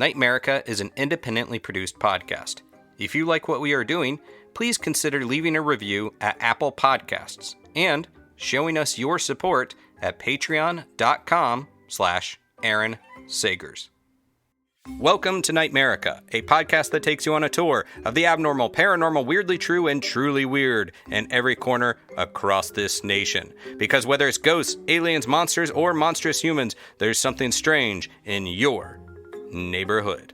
NightMerica is an independently produced podcast. If you like what we are doing, please consider leaving a review at Apple Podcasts and showing us your support at patreon.com/Aaron Sagers. Welcome to NightMerica, a podcast that takes you on a tour of the abnormal, paranormal, weirdly true, and truly weird in every corner across this nation. Because whether it's ghosts, aliens, monsters, or monstrous humans, there's something strange in your neighborhood.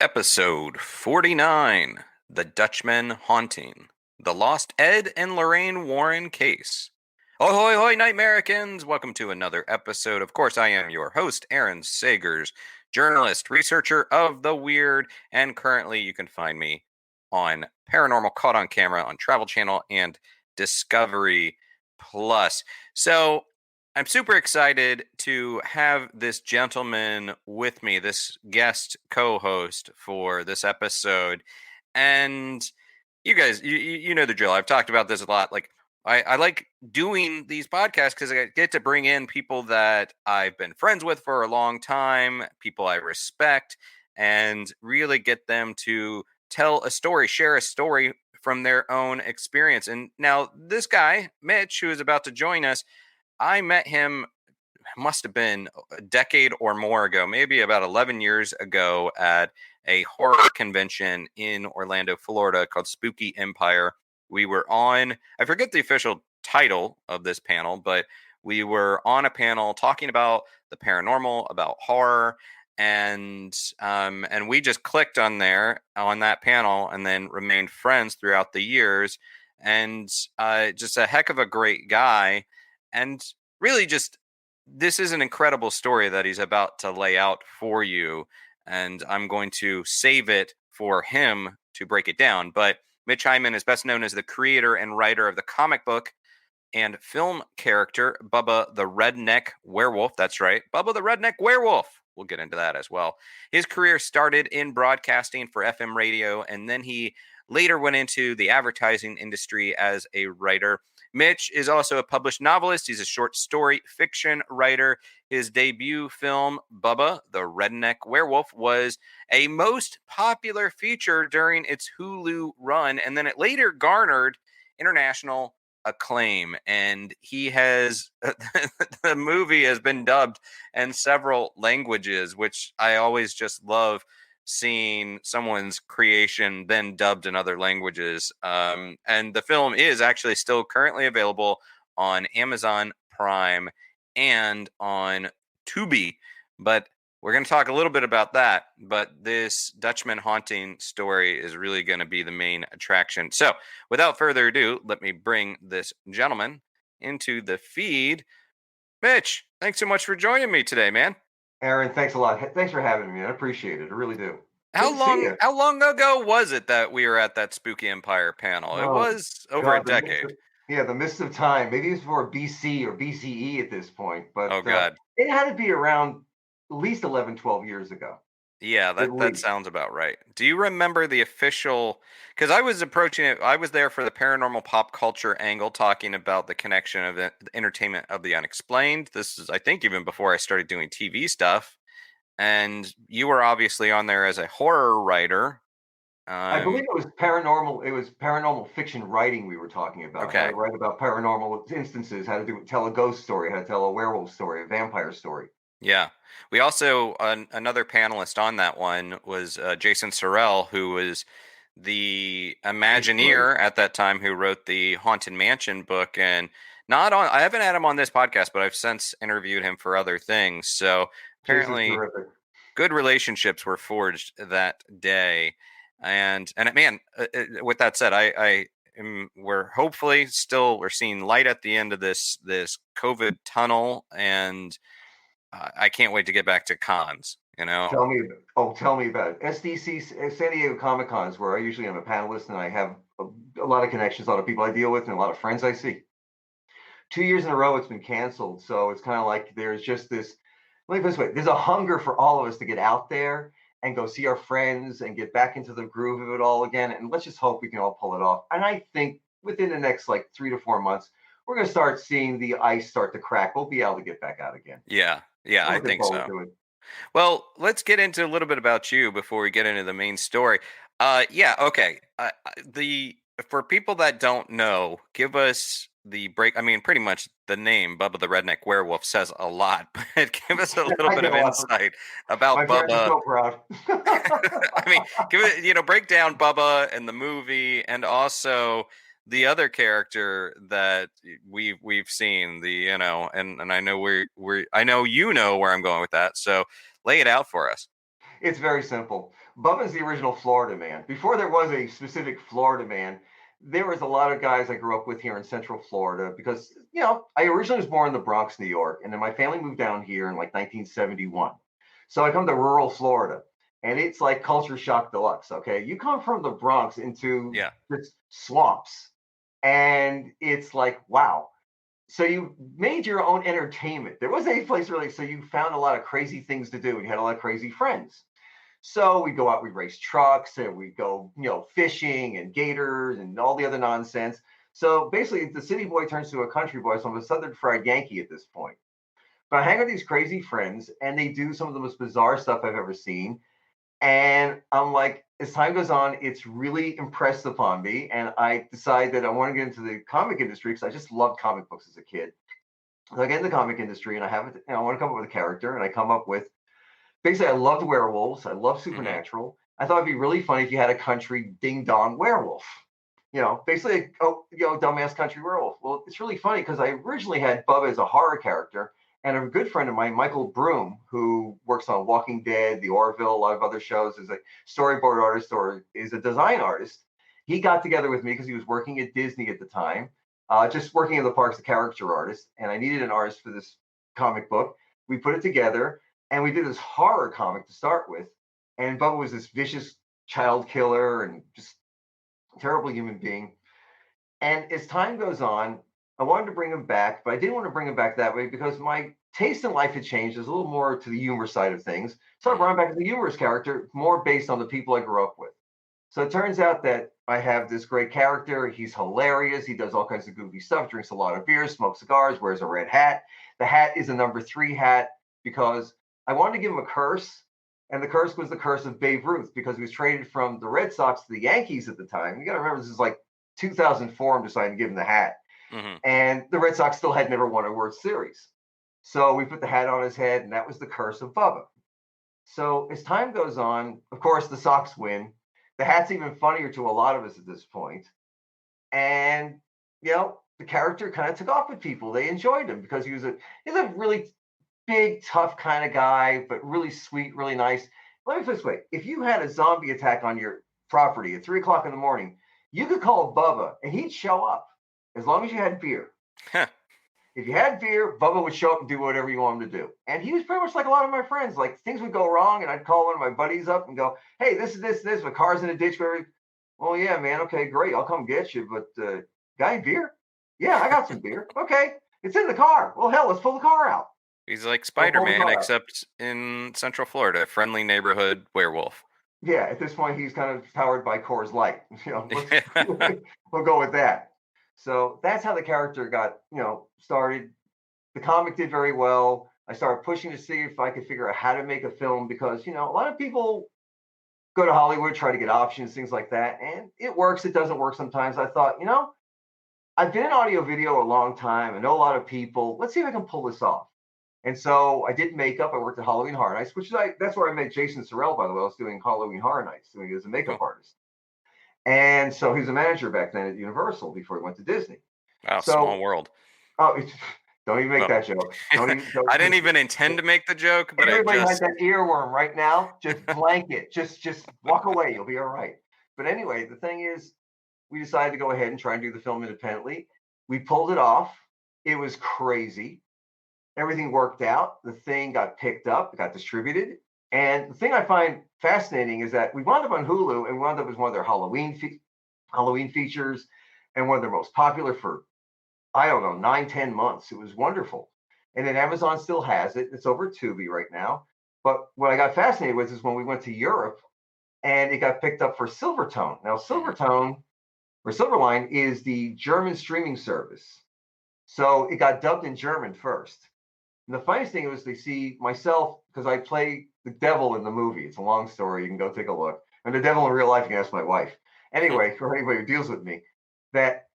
Episode 49, The Dutchman Haunting, the Lost Ed and Lorraine Warren Case. Ahoy, hoy, NightMericans! Welcome to another episode. Of course, I am your host, Aaron Sagers, journalist, researcher of the weird, and currently you can find me on Paranormal Caught on Camera on Travel Channel and Discovery Plus. So, I'm super excited to have this gentleman with me, this guest co-host for this episode. And you guys, you know the drill. I've talked about this a lot. I like doing these podcasts because I get to bring in people that I've been friends with for a long time, people I respect, and really get them to tell a story, share a story from their own experience. And now this guy, Mitch, who is about to join us, I met him, must have been a decade or more ago, maybe about 11 years ago at a horror convention in Orlando, Florida called Spooky Empire. We were on, I forget the official title of this panel, but we were on a panel talking about the paranormal, about horror, and we just clicked on that panel and then remained friends throughout the years. And just a heck of a great guy. And really just, this is an incredible story that he's about to lay out for you. And I'm going to save it for him to break it down. But Mitch Hyman is best known as the creator and writer of the comic book and film character Bubba the Redneck Werewolf. That's right, Bubba the Redneck Werewolf. We'll get into that as well. His career started in broadcasting for FM radio, and then he later went into the advertising industry as a writer. Mitch is also a published novelist. He's a short story fiction writer. His debut film, Bubba the Redneck Werewolf, was a most popular feature during its Hulu run, and then it later garnered international acclaim. And he has, the movie has been dubbed in several languages, which I always just love seeing someone's creation then dubbed in other languages. And the film is actually still currently available on Amazon Prime and on Tubi. But we're going to talk a little bit about that. But this Dutchman haunting story is really going to be the main attraction. So without further ado, let me bring this gentleman into the feed. Mitch, thanks so much for joining me today, man. Aaron, thanks a lot. Thanks for having me. I appreciate it. I really do. How long ago was it that we were at that Spooky Empire panel? It was over a decade. The mist of time. Maybe it's for BC or BCE at this point. But oh, God. It had to be around at least 11, 12 years ago. Yeah, that sounds about right. Do you remember the official... Because I was approaching it, I was there for the paranormal pop culture angle, talking about the connection of the entertainment of the unexplained. This is, I think, even before I started doing TV stuff. And you were obviously on there as a horror writer. I believe it was paranormal. It was paranormal fiction writing we were talking about. Okay. How to write about paranormal instances, how to tell a ghost story, how to tell a werewolf story, a vampire story. Yeah. We also, another panelist on that one was Jason Sorrell, who was the Imagineer at that time, who wrote the Haunted Mansion book. And I haven't had him on this podcast, but I've since interviewed him for other things. So apparently good relationships were forged that day. And man, with that said, we're hopefully we're seeing light at the end of this COVID tunnel, and I can't wait to get back to cons. You know, tell me about it. SDC, San Diego Comic Con, is where I usually am a panelist, and I have a lot of connections, a lot of people I deal with, and a lot of friends I see. 2 years in a row, it's been canceled, so it's kind of like there's just this. Let me put it this way: there's a hunger for all of us to get out there and go see our friends and get back into the groove of it all again. And let's just hope we can all pull it off. And I think within the next 3 to 4 months, we're going to start seeing the ice start to crack. We'll be able to get back out again. Yeah, I'm I looking think forward so. to it. Well, let's get into a little bit about you before we get into the main story. Yeah, okay. The For people that don't know, give us the break. I mean, pretty much the name Bubba the Redneck Werewolf says a lot, but give us a little I bit get of a lot. insight My about parents are Bubba. so proud. I mean, give it, break down Bubba and the movie, and also the other character that we've seen. And I know I know you know where I'm going with that. So lay it out for us. It's very simple. Bubba's the original Florida man. Before there was a specific Florida man, there was a lot of guys I grew up with here in Central Florida because, I originally was born in the Bronx, New York, and then my family moved down here in like 1971. So I come to rural Florida, and it's like culture shock deluxe. Okay. You come from the Bronx into Yeah. just swamps, and it's like, wow. So you made your own entertainment. There wasn't any place really, so you found a lot of crazy things to do, and you had a lot of crazy friends. So we go out, we race trucks, and we go, fishing and gators and all the other nonsense. So basically, the city boy turns to a country boy. So I'm a Southern fried Yankee at this point. But I hang with these crazy friends, and they do some of the most bizarre stuff I've ever seen. And I'm like, as time goes on, it's really impressed upon me. And I decide that I want to get into the comic industry because I just loved comic books as a kid. So I get in the comic industry and I want to come up with a character, and I come up with basically, I loved werewolves. I love Hmm. supernatural. I thought it'd be really funny if you had a country ding dong werewolf. Basically, dumbass country werewolf. Well, it's really funny because I originally had Bubba as a horror character, and a good friend of mine, Michael Broom, who works on Walking Dead, The Orville, a lot of other shows, is a storyboard artist or is a design artist. He got together with me because he was working at Disney at the time, just working in the parks as a character artist, and I needed an artist for this comic book. We put it together, and we did this horror comic to start with. And Bubba was this vicious child killer and just terrible human being. And as time goes on, I wanted to bring him back, but I didn't want to bring him back that way because my taste in life had changed. There's a little more to the humor side of things. So I brought him back as a humorous character, more based on the people I grew up with. So it turns out that I have this great character. He's hilarious. He does all kinds of goofy stuff, drinks a lot of beer, smokes cigars, wears a red hat. The hat is a number 3 hat because I wanted to give him a curse. And the curse was the curse of Babe Ruth because he was traded from the Red Sox to the Yankees at the time. You got to remember, this is like 2004. I'm deciding to give him the hat. Hmm. And the Red Sox still had never won a World Series. So we put the hat on his head, and that was the curse of Bubba. So as time goes on, of course, the Sox win. The hat's even funnier to a lot of us at this point. And, the character kind of took off with people. They enjoyed him because he's a really big, tough kind of guy, but really sweet, really nice. Let me put it this way. If you had a zombie attack on your property at 3 o'clock in the morning, you could call Bubba and he'd show up as long as you had beer. If you had beer, Bubba would show up and do whatever you want him to do. And he was pretty much like a lot of my friends. Like, things would go wrong, and I'd call one of my buddies up and go, "Hey, this is this. My car's in a ditch. Whatever." "Well, yeah, man. Okay, great. I'll come get you. But got any beer?" "Yeah, I got some beer." "Okay, it's in the car." "Well, hell, let's pull the car out." He's like We'll pull the Spider-Man, car out. except in Central Florida, friendly neighborhood werewolf. Yeah, at this point, he's kind of powered by Coors Light. Let's Yeah. we'll go with that. So that's how the character got, started. The comic did very well. I started pushing to see if I could figure out how to make a film because, a lot of people go to Hollywood, try to get options, things like that. And it works, it doesn't work sometimes. I thought, I've been in audio video a long time. I know a lot of people. Let's see if I can pull this off. And so I did makeup. I worked at Halloween Horror Nights, that's where I met Jason Sorrell, by the way. I was doing Halloween Horror Nights, doing it as a makeup Cool. artist. And so he was a manager back then at Universal before he went to Disney. Wow, small So, world. oh, don't even make Well, that joke. I didn't even intend to make the joke, but I Everybody has just that earworm right now. Just blank it. Just walk away. You'll be all right. But anyway, the thing is, we decided to go ahead and try and do the film independently. We pulled it off. It was crazy. Everything worked out. The thing got picked up, it got distributed. And the thing I find fascinating is that we wound up on Hulu, and we wound up as one of their Halloween features, and one of their most popular for, I don't know, 9, 10 months. It was wonderful. And then Amazon still has it. It's over Tubi right now. But what I got fascinated with is when we went to Europe and it got picked up for Silvertone. Now, Mhm. Silvertone or Silverline is the German streaming service. So it got dubbed in German first. And the funniest thing was they see myself, because I play the devil in the movie. It's a long story. You can go take a look. And the devil in real life, you can ask my wife. Anyway, for anybody who deals with me, that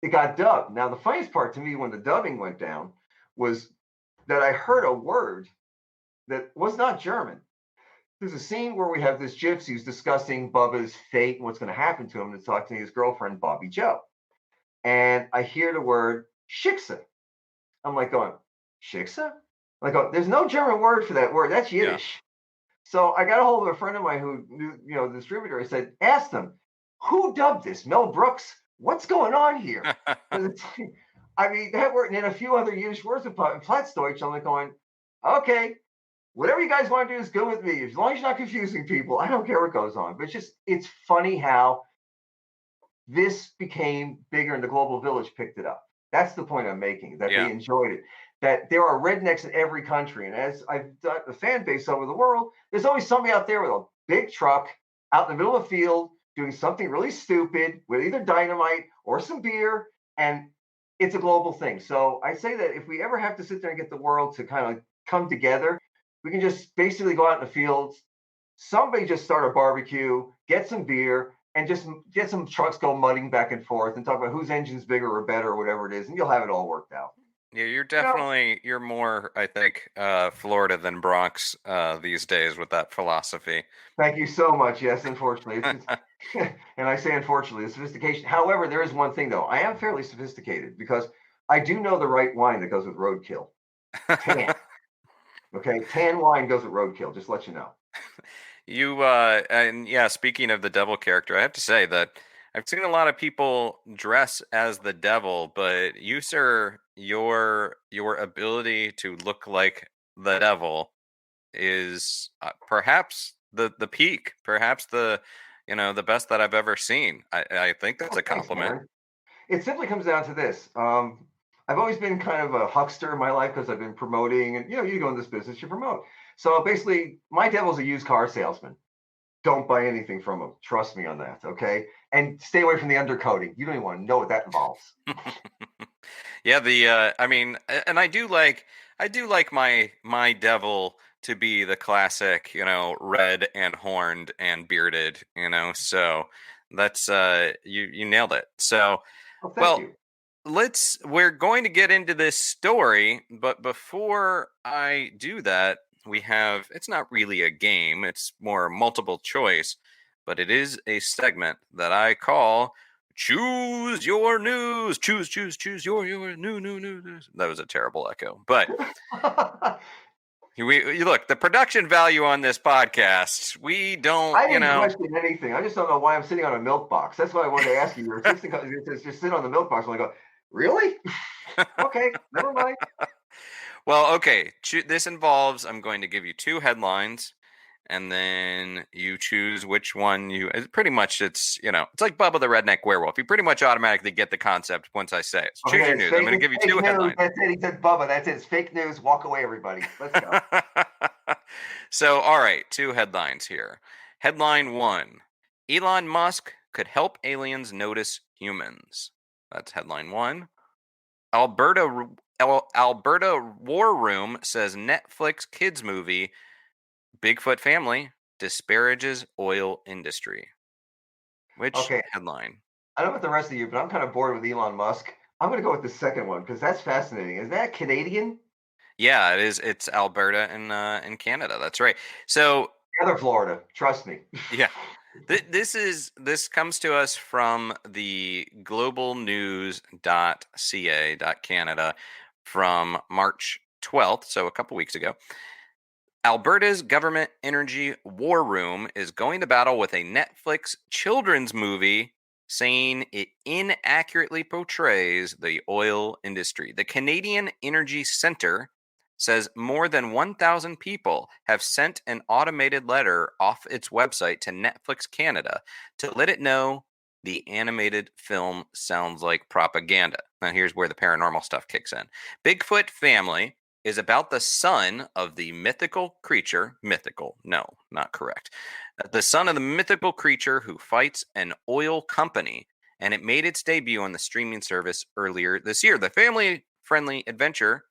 it got dubbed. Now, the funniest part to me when the dubbing went down was that I heard a word that was not German. There's a scene where we have this gypsy who's discussing Bubba's fate and what's going to happen to him and talking to his girlfriend, Bobby Joe. And I hear the word Schicksa. I'm like going, Schicksa? Like, oh, there's no German word for that word. That's Yiddish. So I got a hold of a friend of mine who knew, the distributor. I said, ask them, who dubbed this? Mel Brooks? What's going on here? I mean, that word and then a few other Yiddish words of Plattdeutsch. I'm like going, okay, whatever you guys want to do is good with me. As long as you're not confusing people, I don't care what goes on. But it's funny how this became bigger and the global village picked it up. That's the point I'm making, that they enjoyed it. That there are rednecks in every country. And as I've done the fan base over the world, there's always somebody out there with a big truck out in the middle of the field doing something really stupid with either dynamite or some beer. And it's a global thing. So I say that if we ever have to sit there and get the world to kind of come together, we can just basically go out in the fields, somebody just start a barbecue, get some beer, and just get some trucks go mudding back and forth and talk about whose engine's bigger or better or whatever it is, and you'll have it all worked out. Yeah, you're more, I think, Florida than Bronx these days with that philosophy. Thank you so much. Yes, unfortunately. And I say unfortunately, the sophistication. However, there is one thing, though. I am fairly sophisticated because I do know the right wine that goes with roadkill. Tan. Okay, tan wine goes with roadkill, just to let you know. And yeah, speaking of the devil character, I have to say that I've seen a lot of people dress as the devil, but you, sir, your ability to look like the devil is perhaps the peak, perhaps the best that I've ever seen. I think that's a compliment. Thanks, it simply comes down to this. I've always been kind of a huckster in my life because I've been promoting, and you go in this business, you promote. So basically, my devil's a used car salesman. Don't buy anything from him. Trust me on that, okay? And stay away from the undercoating. You don't even want to know what that involves. Yeah, I mean, and I do like my devil to be the classic, red and horned and bearded, so that's you nailed it. So Thank you. We're going to get into this story, but before I do that, it's not really a game, it's more multiple choice, but it is a segment that I call Choose Your News. Choose your news. That was a terrible echo, but you look, the production value on this podcast, we don't, I didn't question anything. I just don't know why I'm sitting on a milk box. That's what I wanted to ask you. Your assistant just sit on the milk box. I'm like, really? Okay, never mind. Well, okay. This involves, I'm going to give you two headlines, and then you choose which one pretty much it's like Bubba the Redneck Werewolf. You pretty much automatically get the concept once I say it. So choose your news. I'm going to give you two headlines. That's it. He said Bubba. That's it. It's fake news. Walk away, everybody. Let's go. So, all right. Two headlines here. Headline 1. Elon Musk could help aliens notice humans. That's headline 1. Alberta War Room says Netflix kids movie Bigfoot Family disparages oil industry. Which headline? I don't know about the rest of you, but I'm kind of bored with Elon Musk. I'm going to go with the second one because that's fascinating. Is that Canadian? Yeah, it is. It's Alberta in Canada. That's right. So the other Florida. Trust me. Yeah. This comes to us from the globalnews.ca.canada from March 12th, so a couple weeks ago. Alberta's government energy war room is going to battle with a Netflix children's movie saying it inaccurately portrays the oil industry. The Canadian Energy Centre says more than 1,000 people have sent an automated letter off its website to Netflix Canada to let it know the animated film sounds like propaganda. Now, here's where the paranormal stuff kicks in. Bigfoot Family is about the son of the mythical creature. Mythical, no, not correct. The son of the mythical creature who fights an oil company and it made its debut on the streaming service earlier this year. The family-friendly adventure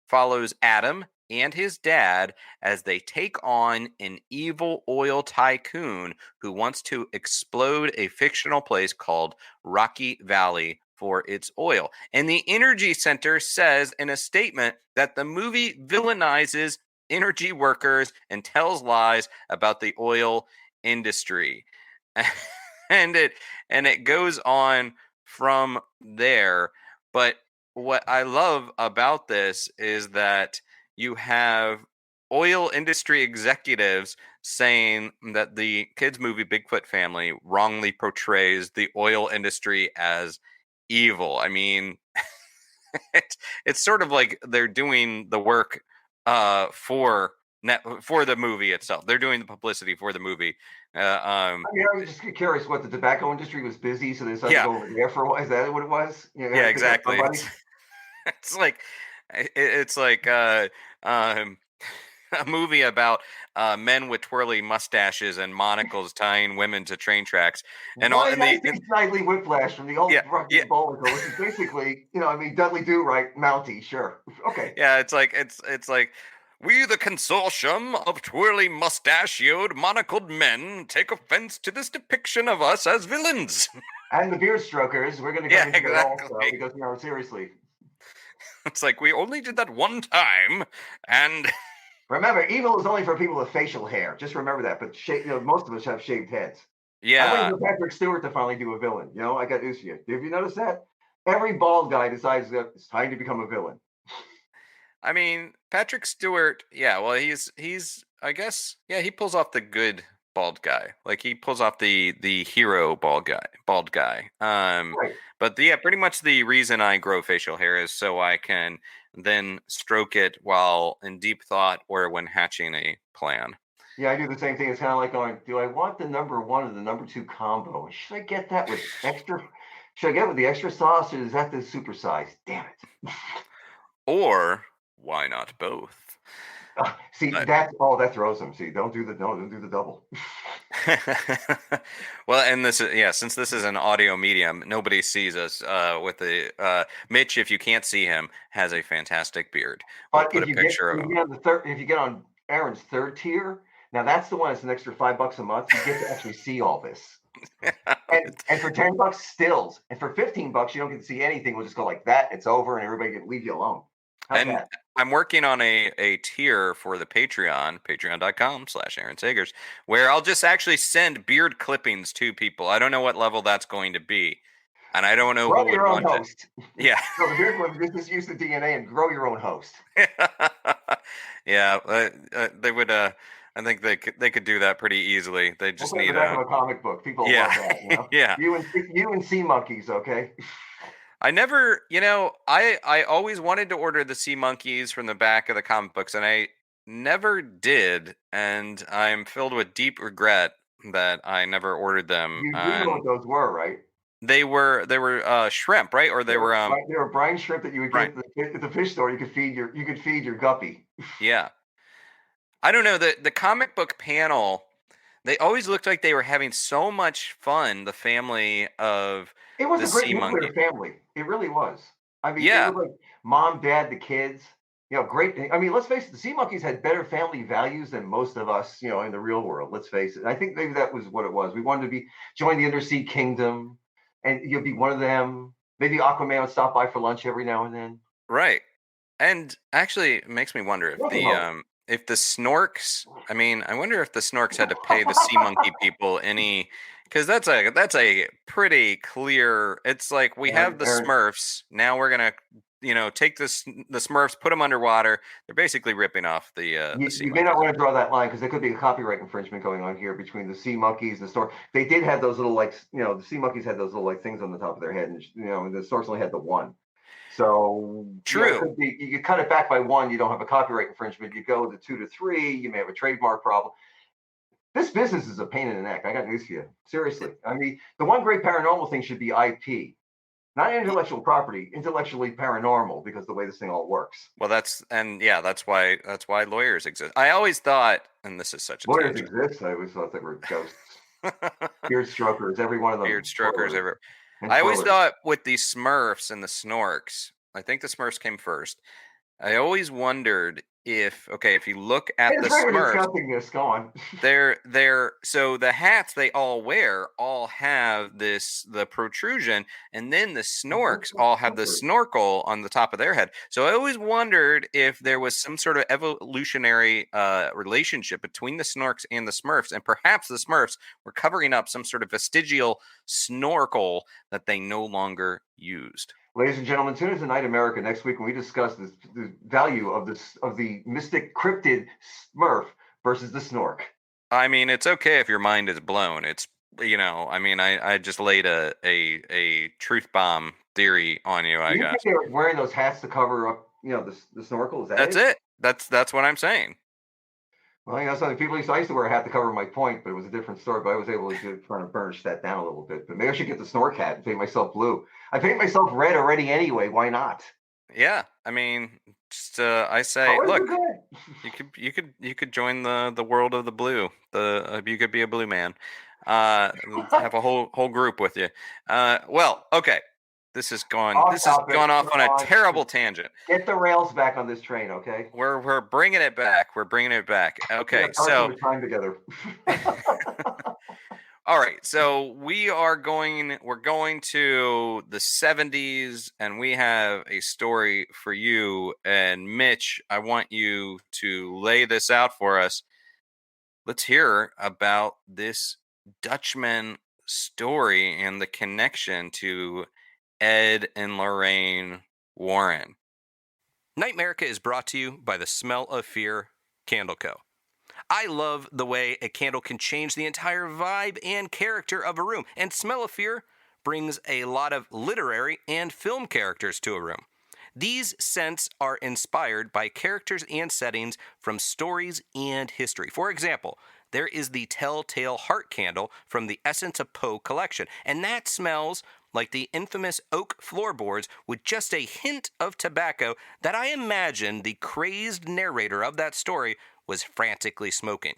follows Adam and his dad as they take on an evil oil tycoon who wants to explode a fictional place called Rocky Valley for its oil. And the Energy Center says in a statement that the movie villainizes energy workers and tells lies about the oil industry. and it goes on from there. But what I love about this is that you have oil industry executives saying that the kids movie Bigfoot Family wrongly portrays the oil industry as evil. I mean, it's sort of like they're doing the work for the movie itself. They're doing the publicity for the movie. I was just curious what the tobacco industry was busy, so they decided to go over there for a while. Is that what it was? Yeah, exactly. It's like a movie about men with twirly mustaches and monocles tying women to train tracks, and all. Snidely Whiplash from the old Rocky Bullwinkle, which is basically, Dudley Do-Right, Mountie, sure, okay. Yeah, it's like we, the consortium of twirly mustachioed, monocled men, take offense to this depiction of us as villains. And the beard strokers, we're going to go into that also because, seriously. It's like, we only did that one time, and... Remember, evil is only for people with facial hair. Just remember that. But most of us have shaved heads. Yeah. I'm waiting for Patrick Stewart to finally do a villain. I got news for you. Have you noticed that? Every bald guy decides that it's time to become a villain. I mean, Patrick Stewart, yeah, well, he's I guess, yeah, he pulls off the good bald guy. Like, he pulls off the hero bald guy. Right. But yeah, pretty much the reason I grow facial hair is so I can then stroke it while in deep thought or when hatching a plan. Yeah, I do the same thing. It's kind of like going, do I want the number 1 or the number 2 combo? Should I get that with extra? Should I get it with the extra sauce, or is that the super size? Damn it. Or why not both? That throws them. See, don't do the double. Well, and since this is an audio medium, nobody sees us with the Mitch, if you can't see him, has a fantastic beard. But if you get on Aaron's third tier, now that's the one that's an extra $5 a month. You get to actually see all this. and for $10 stills, and for $15 you don't get to see anything. We'll just go like that. It's over, and everybody can leave you alone. How's that? I'm working on a tier for the Patreon, patreon.com/Aaron Sagers, where I'll just actually send beard clippings to people. I don't know what level that's going to be, and I don't know grow who your would own want host. it. Yeah. So here's what just use the DNA and grow your own host. Yeah, they would. I think they could do that pretty easily. They just need a comic book. People love that. Yeah. You and sea monkeys, okay? I never, I always wanted to order the sea monkeys from the back of the comic books, and I never did, and I'm filled with deep regret that I never ordered them. You know what those were, right? They were shrimp, right? Or they were brine shrimp that you would get at the fish store. You could feed your guppy. Yeah. I don't know, the comic book panel, they always looked like they were having so much fun, the family of it was the a great nuclear family. It really was. I mean, it was like mom, dad, the kids. Great. I mean, let's face it, the sea monkeys had better family values than most of us, in the real world. Let's face it. I think maybe that was what it was. We wanted to join the undersea kingdom, and you'll be one of them. Maybe Aquaman would stop by for lunch every now and then. Right. And actually, it makes me wonder if the Snorks. I mean, I wonder if the Snorks had to pay the sea monkey people any. Because that's a pretty clear. It's like we have the Smurfs. Now we're gonna, take the Smurfs, put them underwater. They're basically ripping off the sea. You may not want to draw that line because there could be a copyright infringement going on here between the sea monkeys and the stork. They did have those little the sea monkeys had those little things on the top of their head, and the storks only had the one. So true. You cut it back by one, you don't have a copyright infringement. You go to 2 to 3, you may have a trademark problem. This business is a pain in the neck. I got news for you. Seriously. I mean, the one great paranormal thing should be IP. Not intellectual property, intellectually paranormal, because the way this thing all works. Well, that's why lawyers exist. I always thought, and this is such a lawyers exist. I always thought they were ghosts. Beard strokers, every one of them. Beard strokers, and I always twirlers. thought with the Smurfs and the Snorks, I think the Smurfs came first. I always wondered if you look Hey, at the that's great. We're Smurfs, discussing this. Go on. so the hats they all wear all have the protrusion, and then the Those Snorks are all have the twirlers. snorkel on the top of their head. So I always wondered if there was some sort of evolutionary relationship between the Snorks and the Smurfs, and perhaps the Smurfs were covering up some sort of vestigial snorkel that they no longer used. Ladies and gentlemen, tune in to Night America next week when we discuss the value of the mystic cryptid Smurf versus the Snork. I mean, it's okay if your mind is blown. I just laid a truth bomb theory on you, I You think guess. they were wearing those hats to cover up, the snorkel? Is that That's it? it. That's what I'm saying. Well, something people used. I used to wear a hat to cover my point, but it was a different story. But I was able to kind of burnish that down a little bit. But maybe I should get the snork hat and paint myself blue. I paint myself red already anyway. Why not? Yeah, I mean, just I say, Colors are look, good. you could join the world of the blue. You could be a blue man. Have a whole group with you. Well, okay. Off This has topic. gone off Come on a on. terrible tangent. Get the rails back on this train, okay? We're bringing it back. We're bringing it back. We Okay, got parts of the time together. all right. So we're going to the 70s, and we have a story for you. And Mitch, I want you to lay this out for us. Let's hear about this Dutchman story and the connection to Ed and Lorraine Warren. NightMerica is brought to you by the Smell of Fear Candle Co. I love the way a candle can change the entire vibe and character of a room, and Smell of Fear brings a lot of literary and film characters to a room. These scents are inspired by characters and settings from stories and history. For example, there is the Telltale Heart Candle from the Essence of Poe collection, and that smells like the infamous oak floorboards with just a hint of tobacco that I imagine the crazed narrator of that story was frantically smoking.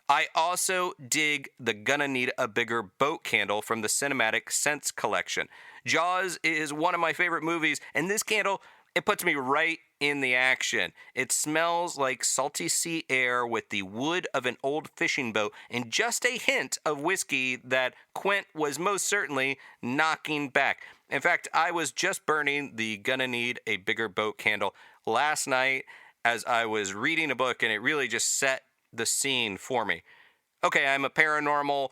I also dig the Gonna Need a Bigger Boat candle from the Cinematic Sense collection. Jaws is one of my favorite movies, and this candle, it puts me right in the action. It smells like salty sea air with the wood of an old fishing boat and just a hint of whiskey that Quint was most certainly knocking back. In fact, I was just burning the Gonna Need a Bigger Boat candle last night as I was reading a book, and it really just set the scene for me. Okay, I'm a paranormal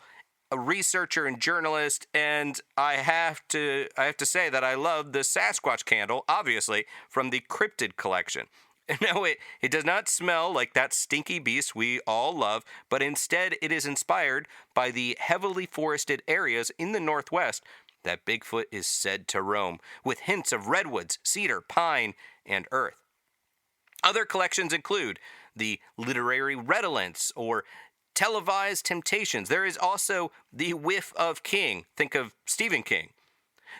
researcher and journalist, and I have to say that I love the Sasquatch candle, obviously, from the Cryptid collection. No, it does not smell like that stinky beast we all love, but instead it is inspired by the heavily forested areas in the Northwest that Bigfoot is said to roam, with hints of redwoods, cedar, pine, and earth. Other collections include the Literary Redolence or Televised Temptations. There is also the Whiff of King. Think of Stephen King.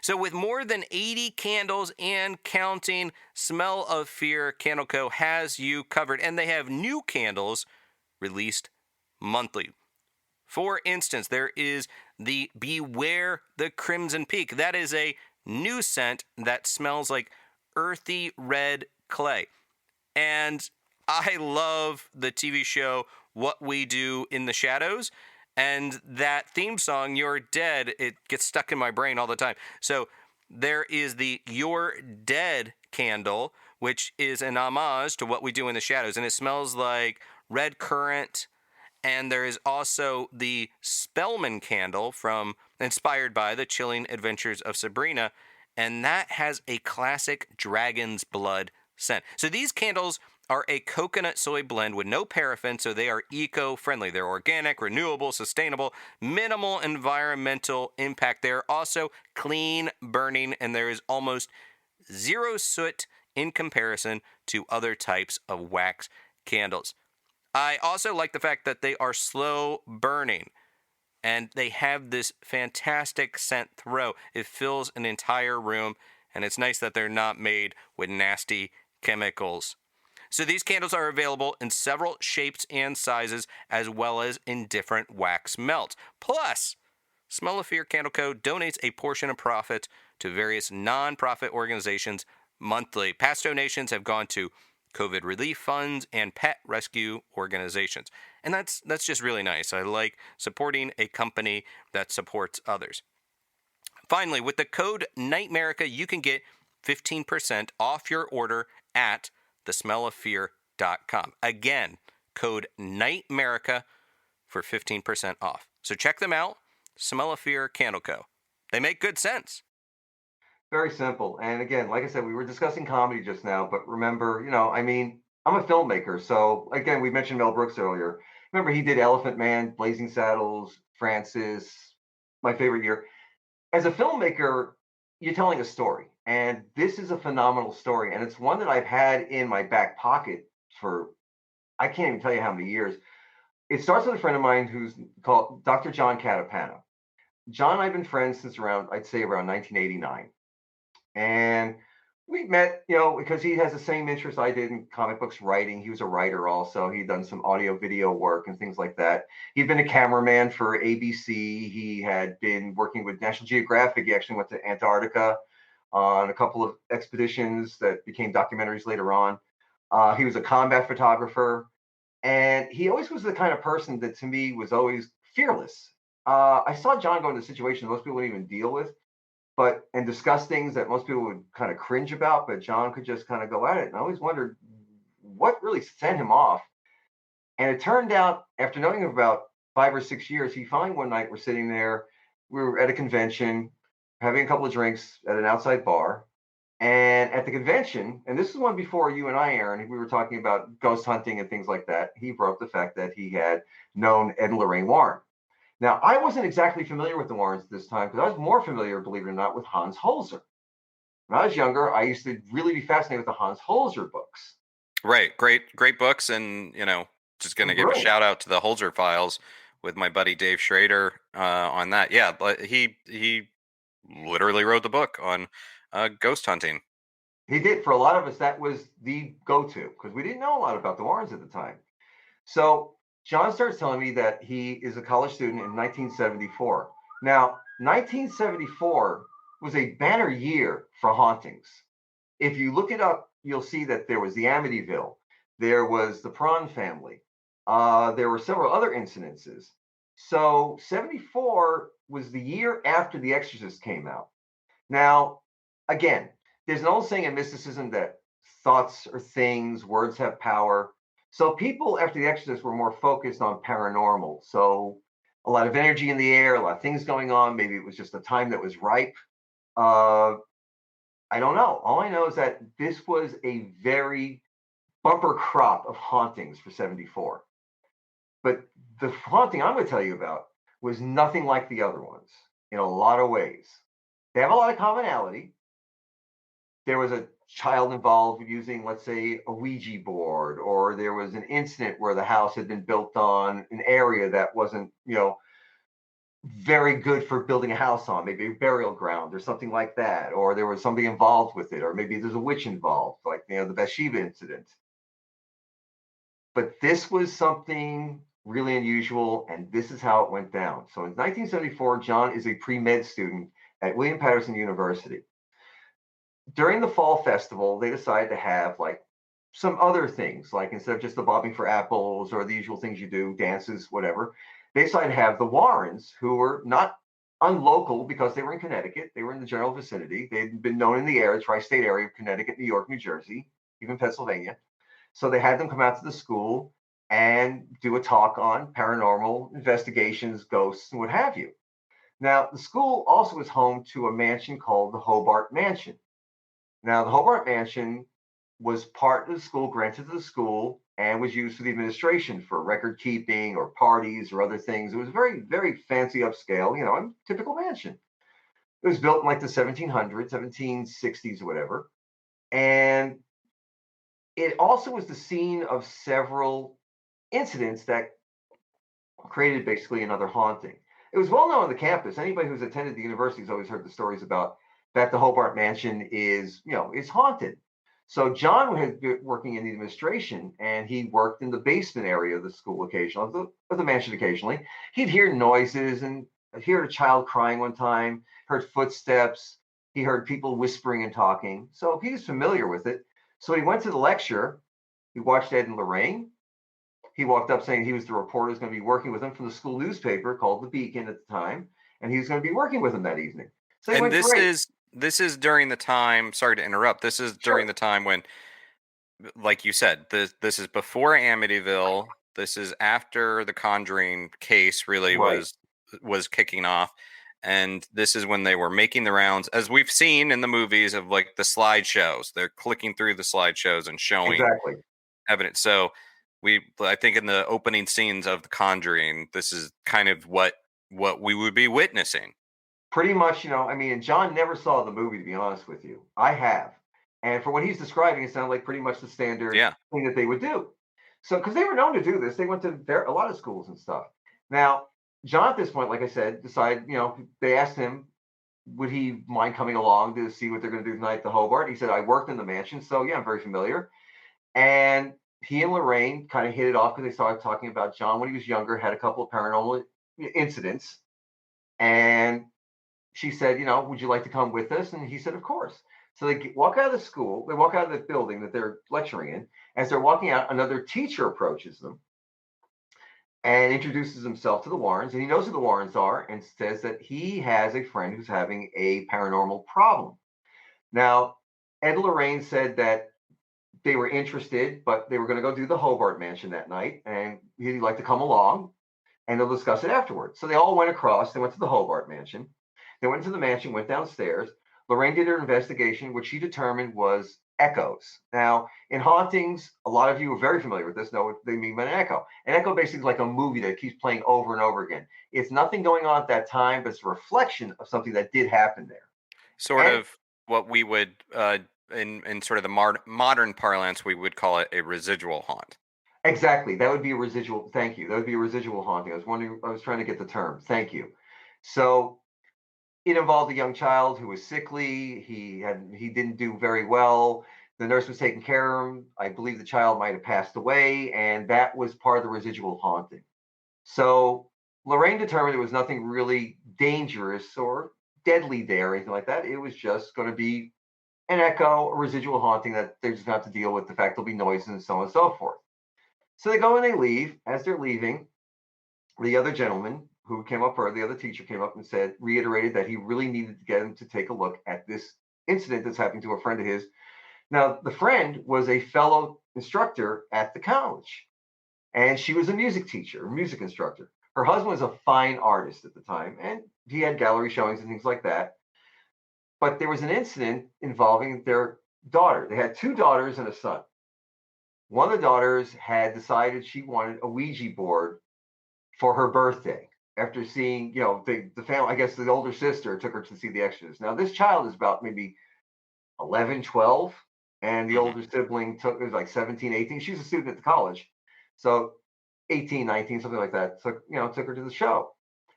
So with more than 80 candles and counting, Smell of Fear Candle Co. has you covered, and they have new candles released monthly. For instance, there is the Beware the Crimson Peak. That is a new scent that smells like earthy red clay. And I love the TV show What We Do in the Shadows. And that theme song, You're Dead, it gets stuck in my brain all the time. So there is the You're Dead candle, which is an homage to What We Do in the Shadows. And it smells like red currant. And there is also the Spellman candle inspired by The Chilling Adventures of Sabrina. And that has a classic dragon's blood scent. So these candles are a coconut soy blend with no paraffin, so they are eco-friendly. They're organic, renewable, sustainable, minimal environmental impact. They're also clean burning, and there is almost zero soot in comparison to other types of wax candles. I also like the fact that they are slow burning, and they have this fantastic scent throw. It fills an entire room, and it's nice that they're not made with nasty chemicals. So these candles are available in several shapes and sizes, as well as in different wax melts. Plus, Smell of Fear Candle Co. donates a portion of profit to various nonprofit organizations monthly. Past donations have gone to COVID relief funds and pet rescue organizations. And that's just really nice. I like supporting a company that supports others. Finally, with the code NightMerica, you can get 15% off your order at thesmelloffear.com. Again, code NightMerica for 15% off. So check them out, Smell of Fear Candle Co. They make good sense. Very simple. And again, like I said, we were discussing comedy just now, but remember, I mean, I'm a filmmaker. So again, we mentioned Mel Brooks earlier. Remember, he did Elephant Man, Blazing Saddles, Francis, my favorite year. As a filmmaker, you're telling a story. And this is a phenomenal story. And it's one that I've had in my back pocket for, I can't even tell you how many years. It starts with a friend of mine who's called Dr. John Catapano. John and I have been friends since I'd say around 1989. And we met, because he has the same interest I did in comic books writing. He was a writer also. He'd done some audio video work and things like that. He'd been a cameraman for ABC. He had been working with National Geographic. He actually went to Antarctica on a couple of expeditions that became documentaries later on. He was a combat photographer. And he always was the kind of person that to me was always fearless. I saw John go into situations most people wouldn't even deal with, and discuss things that most people would kind of cringe about, but John could just kind of go at it. And I always wondered what really sent him off. And it turned out, after knowing him about 5 or 6 years, he finally one night we're sitting there, we were at a convention, having a couple of drinks at an outside bar. And at the convention, and this is one before you and I, Aaron, we were talking about ghost hunting and things like that. He brought up the fact that he had known Ed and Lorraine Warren. Now, I wasn't exactly familiar with the Warrens at this time because I was more familiar, believe it or not, with Hans Holzer. When I was younger, I used to really be fascinated with the Hans Holzer books. Right. Great books. And, just going to give a shout out to the Holzer files with my buddy Dave Schrader on that. Yeah, but he literally wrote the book on ghost hunting. He did. For a lot of us, that was the go-to because we didn't know a lot about the Warrens at the time. So John starts telling me that he is a college student in 1974. Now, 1974 was a banner year for hauntings. If you look it up, you'll see that there was the Amityville, there was the Prawn family, there were several other incidences. So 74 was the year after The Exorcist came out. Now, again, there's an old saying in mysticism that thoughts are things, words have power. So people after The Exorcist were more focused on paranormal. So a lot of energy in the air, a lot of things going on. Maybe it was just a time that was ripe. I don't know. All I know is that this was a very bumper crop of hauntings for 74. But the haunting I'm going to tell you about was nothing like the other ones in a lot of ways. They have a lot of commonality. There was a child involved using, let's say, a Ouija board, or there was an incident where the house had been built on an area that wasn't, very good for building a house on, maybe a burial ground or something like that, or there was somebody involved with it, or maybe there's a witch involved, like the Bathsheba incident. But this was something really unusual, and this is how it went down. So in 1974, John is a pre-med student at William Paterson University. During the fall festival, they decided to have like some other things, like instead of just the bobbing for apples or the usual things you do, dances, whatever, they decided to have the Warrens, who were not unlocal because they were in Connecticut. They were in the general vicinity. They'd been known in the area, tri-state area of Connecticut, New York, New Jersey, even Pennsylvania. So they had them come out to the school and do a talk on paranormal investigations, ghosts, and what have you. Now, the school also was home to a mansion called the Hobart Mansion. Now, the Hobart Mansion was part of the school, granted to the school, and was used for the administration for record keeping or parties or other things. It was very, very fancy upscale, a typical mansion. It was built in like the 1700s, 1760s, or whatever. And it also was the scene of several incidents that created basically another haunting. It was well known on the campus. Anybody who's attended the university has always heard the stories about that the Hobart Mansion is haunted. So John had been working in the administration, and he worked in the basement area of the school occasionally, of the mansion occasionally. He'd hear noises and he heard a child crying one time, heard footsteps, he heard people whispering and talking. So he was familiar with it. So he went to the lecture. He watched Ed and Lorraine. He walked up saying he was the reporter who's going to be working with him from the school newspaper called The Beacon at the time, and he was going to be working with him that evening. So he And went, great. this is during the time, sorry to interrupt. This is during Sure. the time when, like you said, this is before Amityville. This is after the Conjuring case really Right. was kicking off. And this is when they were making the rounds, as we've seen in the movies of like the slideshows. They're clicking through the slideshows and showing Exactly. evidence. So I think in the opening scenes of The Conjuring, this is kind of what we would be witnessing. Pretty much, I mean, and John never saw the movie, to be honest with you. I have. And for what he's describing, it sounded like pretty much the standard Yeah. thing that they would do. So, because they were known to do this, they went to a lot of schools and stuff. Now, John, at this point, like I said, decided, they asked him, would he mind coming along to see what they're going to do tonight at the Hobart? He said, I worked in the mansion, so yeah, I'm very familiar. And he and Lorraine kind of hit it off because they started talking about John when he was younger, had a couple of paranormal incidents. And she said, would you like to come with us? And he said, of course. So they walk out of the school, they walk out of the building that they're lecturing in. As they're walking out, another teacher approaches them and introduces himself to the Warrens. And he knows who the Warrens are and says that he has a friend who's having a paranormal problem. Now, Ed and Lorraine said that they were interested, but they were going to go do the Hobart Mansion that night. And he'd like to come along and they'll discuss it afterwards. So they all went across. They went to the Hobart Mansion. They went to the mansion, went downstairs. Lorraine did her investigation, which she determined was echoes. Now, in hauntings, a lot of you are very familiar with this, know what they mean by an echo. An echo basically is like a movie that keeps playing over and over again. It's nothing going on at that time, but it's a reflection of something that did happen there. Sort And of what we would, in sort of the modern parlance, we would call it a residual haunt. exactly, that would be a residual. Thank you. That would be a residual haunting. I was trying to get the term. Thank you. So it involved a young child who was sickly. He didn't do very well. The nurse was taking care of him. I believe the child might have passed away, and that was part of the residual haunting. So Lorraine determined there was nothing really dangerous or deadly there or anything like that. It was just going to be an echo, a residual haunting that they're just going to have to deal with the fact there'll be noise and so on and so forth. So they go and they leave. As they're leaving, the other gentleman who came up, or the other teacher came up and said, reiterated that he really needed to get him to take a look at this incident that's happening to a friend of his. Now, the friend was a fellow instructor at the college, and she was a music teacher, a music instructor. Her husband was a fine artist at the time, and he had gallery showings and things like that. But there was an incident involving their daughter. They had two daughters and a son. One of the daughters had decided she wanted a Ouija board for her birthday after seeing, the family. I guess the older sister took her to see The Exorcist. Now, this child is about maybe 11, 12, and the Hmm. older sibling was like 17, 18. She's a student at the college. So 18, 19, something like that. So, took her to the show.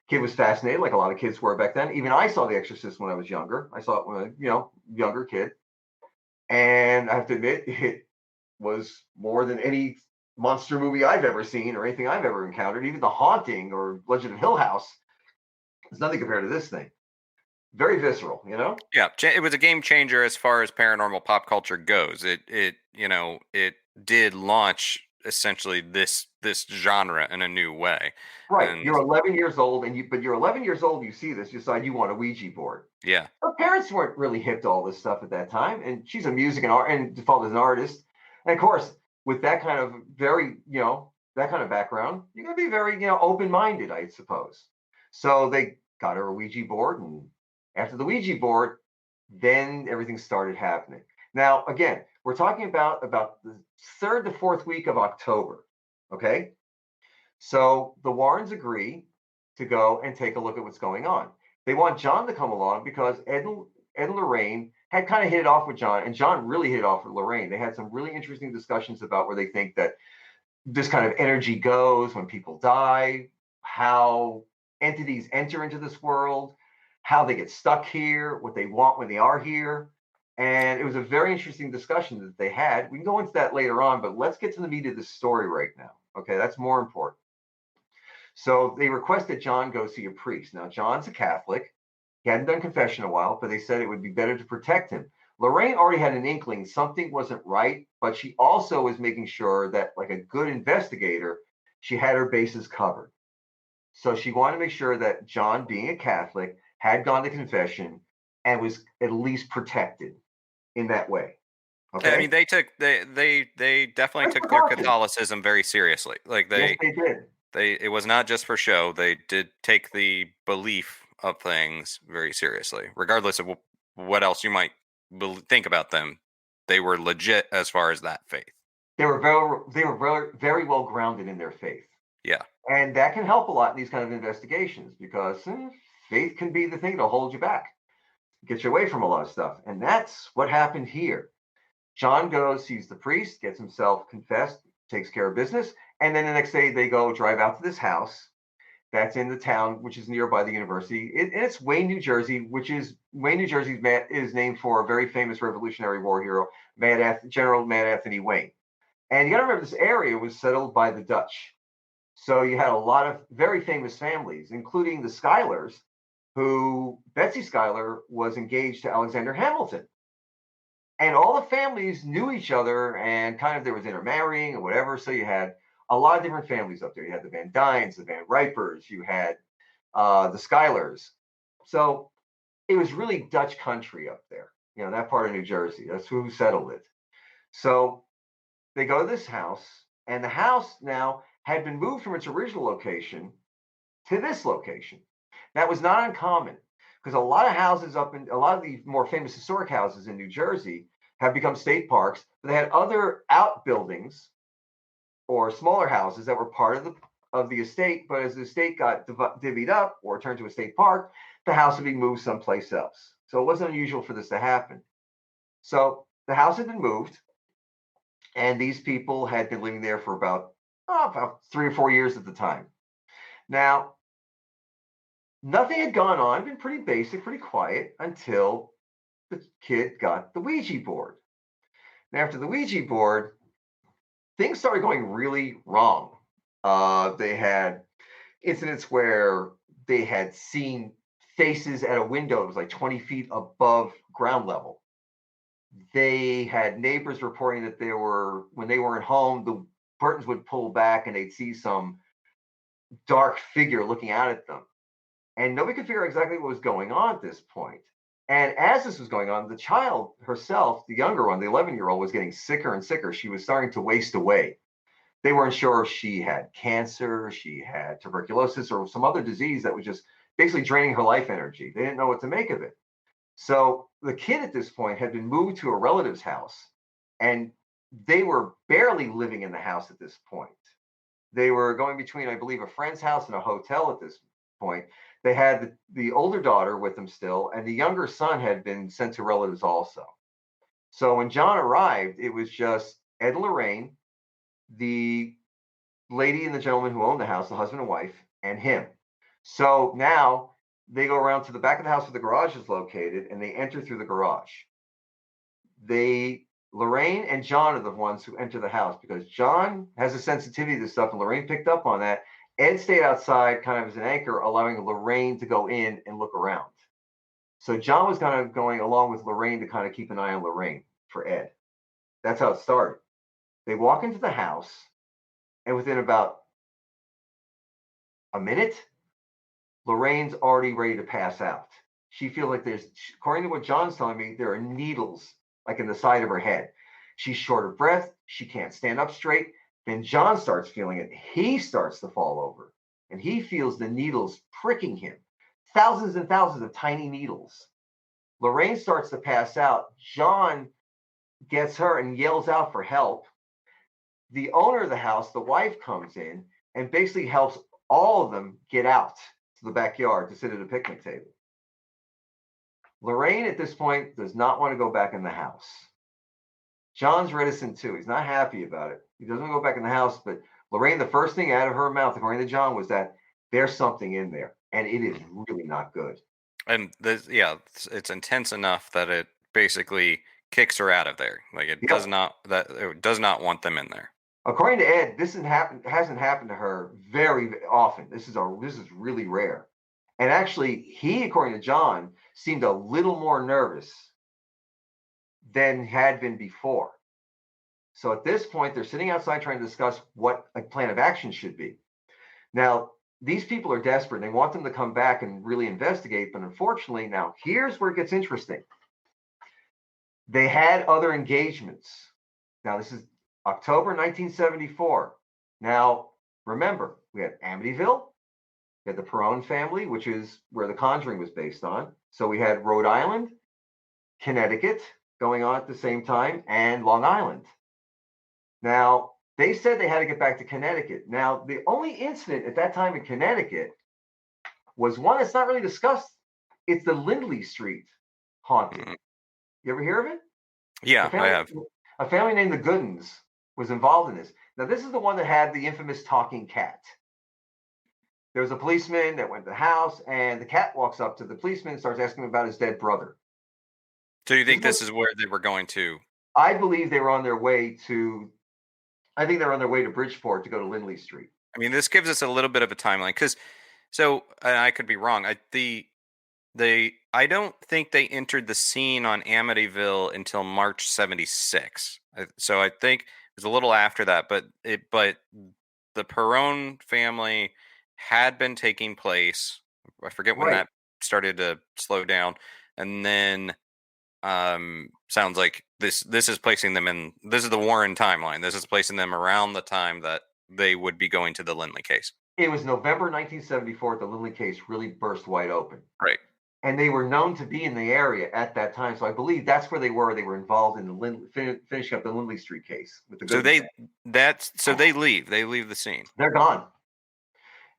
Kid was fascinated, like a lot of kids were back then. Even I saw The Exorcist when I was younger. I saw it when I was, younger kid. And I have to admit, it was more than any monster movie I've ever seen or anything I've ever encountered. Even The Haunting or Legend of Hill House is nothing compared to this thing. Very visceral, Yeah, it was a game changer as far as paranormal pop culture goes. It did launch essentially this genre in a new way. Right. And You're 11 years old, but you're 11 years old. You see this, you decide you want a Ouija board. yeah, Her parents weren't really hip to all this stuff at that time, and she's a music and art and default as an artist. And of course, with that kind of that kind of background, you're gonna be very, open-minded, I suppose. So they got her a Ouija board, and after the Ouija board, then everything started happening. Now, again, we're talking about the third to fourth week of October. Okay. So the Warrens agree to go and take a look at what's going on. They want John to come along because Ed and Lorraine had kind of hit it off with John, and John really hit it off with Lorraine. They had some really interesting discussions about where they think that this kind of energy goes when people die, how entities enter into this world, how they get stuck here, what they want when they are here. And it was a very interesting discussion that they had. We can go into that later on, but let's get to the meat of the story right now. Okay, that's more important. So they requested John go see a priest. Now, John's a Catholic. He hadn't done confession in a while, but they said it would be better to protect him. Lorraine already had an inkling something wasn't right, but she also was making sure that, like a good investigator, she had her bases covered. So she wanted to make sure that John, being a Catholic, had gone to confession and was at least protected in that way. I Okay? mean, they definitely Great took their precaution. Catholicism very seriously. Like Yes, they did. it was not just for show. They did take the belief of things very seriously, regardless of what else you might think about them. They were legit as far as that faith. They were very well grounded in their faith. Yeah. And that can help a lot in these kind of investigations because faith can be the thing that'll hold you back, get you away from a lot of stuff. And that's what happened here. John goes, sees the priest, gets himself confessed, takes care of business. And then the next day they go drive out to this house that's in the town, which is nearby the university. And it's Wayne, New Jersey, Wayne, New Jersey is named for a very famous Revolutionary War hero, General Mad Anthony Wayne. And you got to remember, this area was settled by the Dutch. So you had a lot of very famous families, including the Schuylers, who Betsy Schuyler was engaged to Alexander Hamilton. And all the families knew each other and kind of there was intermarrying or whatever. So you had a lot of different families up there. You had the Van Dynes, the Van Ripers, you had the Schuylers. So it was really Dutch country up there, that part of New Jersey. That's who settled it. So they go to this house, and the house now had been moved from its original location to this location. That was not uncommon because a lot of houses a lot of the more famous historic houses in New Jersey have become state parks, but they had other outbuildings or smaller houses that were part of the estate. But as the estate got divvied up or turned to a state park, the house would be moved someplace else. So it wasn't unusual for this to happen. So the house had been moved, and these people had been living there for about 3 or 4 years at the time. Now, nothing had gone on, it'd been pretty basic, pretty quiet until the kid got the Ouija board. And after the Ouija board, things started going really wrong. They had incidents where they had seen faces at a window that was like 20 feet above ground level. They had neighbors reporting that when they weren't home, the curtains would pull back and they'd see some dark figure looking out at them. And nobody could figure out exactly what was going on at this point. And as this was going on, the child herself, the younger one, the 11-year-old, was getting sicker and sicker. She was starting to waste away. They weren't sure if she had cancer, she had tuberculosis, or some other disease that was just basically draining her life energy. They didn't know what to make of it. So the kid at this point had been moved to a relative's house, and they were barely living in the house at this point. They were going between, I believe, a friend's house and a hotel at this point. They had the older daughter with them still, and the younger son had been sent to relatives also. So when John arrived, it was just Ed and Lorraine, the lady and the gentleman who owned the house, the husband and wife, and him. So now they go around to the back of the house where the garage is located, and they enter through the garage. Lorraine and John are the ones who enter the house because John has a sensitivity to this stuff, and Lorraine picked up on that. Ed stayed outside kind of as an anchor, allowing Lorraine to go in and look around. So John was kind of going along with Lorraine to kind of keep an eye on Lorraine for Ed. That's how it started. They walk into the house, and within about a minute, Lorraine's already ready to pass out. She feels like according to what John's telling me, there are needles like in the side of her head. She's short of breath. She can't stand up straight. Then John starts feeling it. He starts to fall over, and he feels the needles pricking him. Thousands and thousands of tiny needles. Lorraine starts to pass out. John gets her and yells out for help. The owner of the house, the wife, comes in and basically helps all of them get out to the backyard to sit at a picnic table. Lorraine at this point does not want to go back in the house. John's reticent too. He's not happy about it. He doesn't go back in the house, but Lorraine, the first thing out of her mouth, according to John, was that there's something in there, and it is really not good. And it's intense enough that it basically kicks her out of there. Like it does not want them in there. According to Ed, this hasn't happened to her very often. This is really rare. And actually, he, according to John, seemed a little more nervous than had been before. So at this point, they're sitting outside trying to discuss what a plan of action should be. Now, these people are desperate. They want them to come back and really investigate. But unfortunately, now here's where it gets interesting. They had other engagements. Now, this is October 1974. Now, remember, we had Amityville, we had the Perron family, which is where the Conjuring was based on. So we had Rhode Island, Connecticut going on at the same time, and Long Island. Now, they said they had to get back to Connecticut. Now, the only incident at that time in Connecticut was one that's not really discussed. It's the Lindley Street haunting. Mhm. You ever hear of it? Yeah, I have. A family named the Goodens was involved in this. Now, this is the one that had the infamous talking cat. There was a policeman that went to the house, and the cat walks up to the policeman and starts asking him about his dead brother. So you think this is where they were going to? I believe they were on their way to. I think they're on their way to Bridgeport to go to Lindley Street. I mean, this gives us a little bit of a timeline because, and I could be wrong. I don't think they entered the scene on Amityville until March '76. So I think it was a little after that. But the Perron family had been taking place. I forget when that started to slow down, and then sounds like this is placing them in. This is the Warren timeline. This is placing them around the time that they would be going to the Lindley case. It was November 1974 the Lindley case really burst wide open. Right. And they were known to be in the area at that time. So I believe that's where they were. They were involved in the finishing up the Lindley Street case. With the they leave. They leave the scene. They're gone.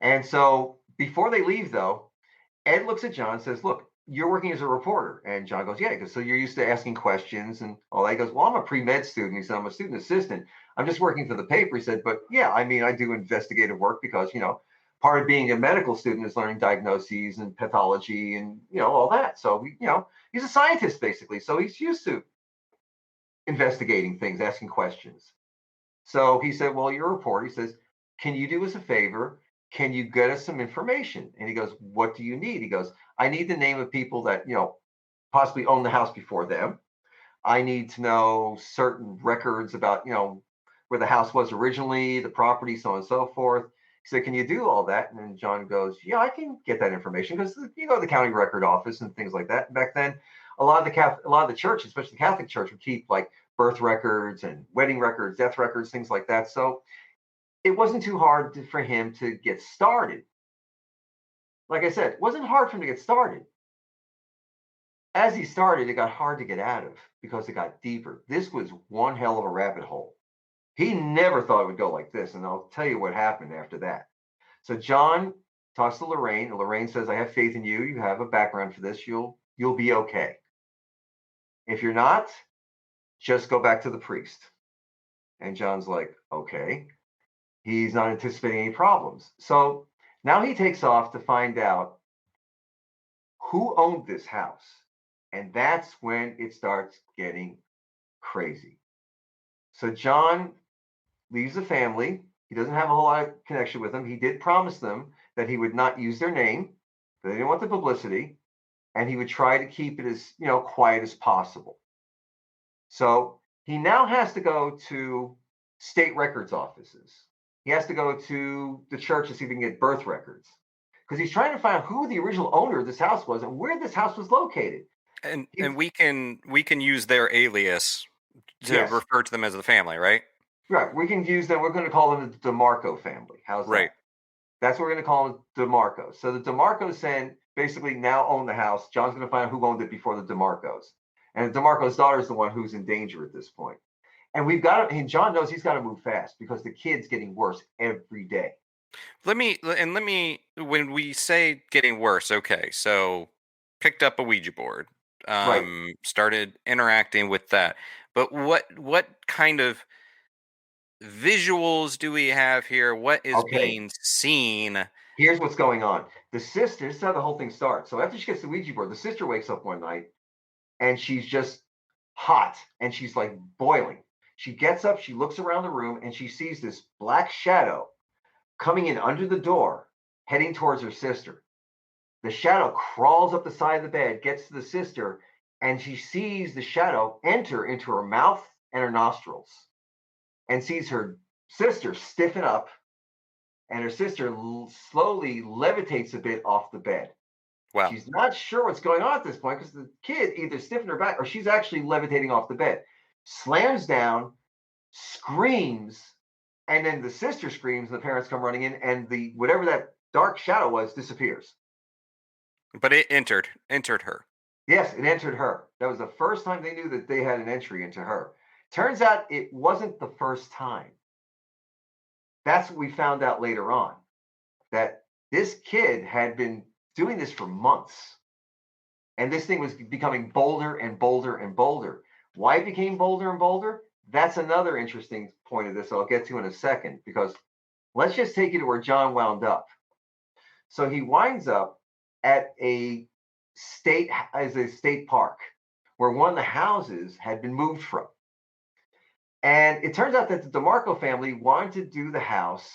And so before they leave, though, Ed looks at John and says, "Look, you're working as a reporter." And John goes, "Yeah." He goes, "So you're used to asking questions and all that?" He goes, "Well, I'm a pre-med student." He said, "I'm a student assistant. I'm just working for the paper." He said, "But yeah, I mean, I do investigative work because, part of being a medical student is learning diagnoses and pathology and, all that. So, he's a scientist basically. So he's used to investigating things, asking questions." So he said, "Well, you're a reporter." He says, "Can you do us a favor? Can you get us some information?" And he goes, "What do you need?" He goes, "I need the name of people that, possibly owned the house before them. I need to know certain records about, where the house was originally, the property, so on and so forth." He said, "Can you do all that?" And then John goes, "Yeah, I can get that information," because you go to the county record office and things like that. And back then, a lot of the church, especially the Catholic Church, would keep like birth records and wedding records, death records, things like that. So it wasn't too hard for him to get started. Like I said, it wasn't hard for him to get started. As he started, it got hard to get out of because it got deeper. This was one hell of a rabbit hole. He never thought it would go like this, and I'll tell you what happened after that. So John talks to Lorraine, and Lorraine says, "I have faith in you. You have a background for this. You'll be okay. If you're not, just go back to the priest." And John's like, "Okay." He's not anticipating any problems. So now he takes off to find out who owned this house. And that's when it starts getting crazy. So John leaves the family. He doesn't have a whole lot of connection with them. He did promise them that he would not use their name. They didn't want the publicity. And he would try to keep it as, quiet as possible. So he now has to go to state records offices. He has to go to the church to see if he can get birth records, because he's trying to find out who the original owner of this house was and where this house was located. And we can use their alias to refer to them as the family, right? Right. We can use them. We're going to call them the DeMarco family. How's that? Right. That's what we're going to call them, DeMarcos. So the DeMarcos basically now own the house. John's going to find out who owned it before the DeMarcos. And the DeMarco's daughter is the one who's in danger at this point. And and John knows he's got to move fast because the kid's getting worse every day. Let me, when we say getting worse, okay, so picked up a Ouija board, started interacting with that. But what kind of visuals do we have here? What is being seen? Here's what's going on. The sister, this is how the whole thing starts. So after she gets the Ouija board, the sister wakes up one night and she's just hot and she's like boiling. She gets up, she looks around the room, and she sees this black shadow coming in under the door, heading towards her sister. The shadow crawls up the side of the bed, gets to the sister, and she sees the shadow enter into her mouth and her nostrils, and sees her sister stiffen up, and her sister slowly levitates a bit off the bed. Wow. She's not sure what's going on at this point because the kid either stiffened her back or she's actually levitating off the bed. Slams down, screams, and then the sister screams, and the parents come running in, and the whatever that dark shadow was disappears. But it entered her. Yes, it entered her. That was the first time they knew that they had an entry into her. Turns out it wasn't the first time. That's what we found out later on, that this kid had been doing this for months. And this thing was becoming bolder and bolder and bolder. Why it became bolder and bolder? That's another interesting point of this I'll get to in a second, because let's just take you to where John wound up. So he winds up at a state park where one of the houses had been moved from. And it turns out that the DeMarco family wanted to do the house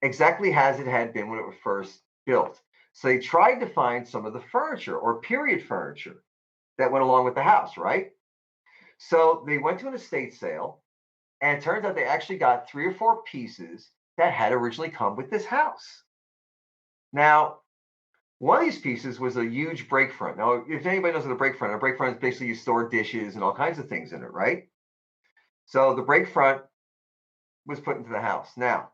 exactly as it had been when it was first built. So they tried to find some of the furniture or period furniture that went along with the house, right? So they went to an estate sale, and it turns out they actually got 3 or 4 pieces that had originally come with this house. Now, one of these pieces was a huge break front. Now, if anybody knows what a break front is basically you store dishes and all kinds of things in it, right? So the break front was put into the house. Now,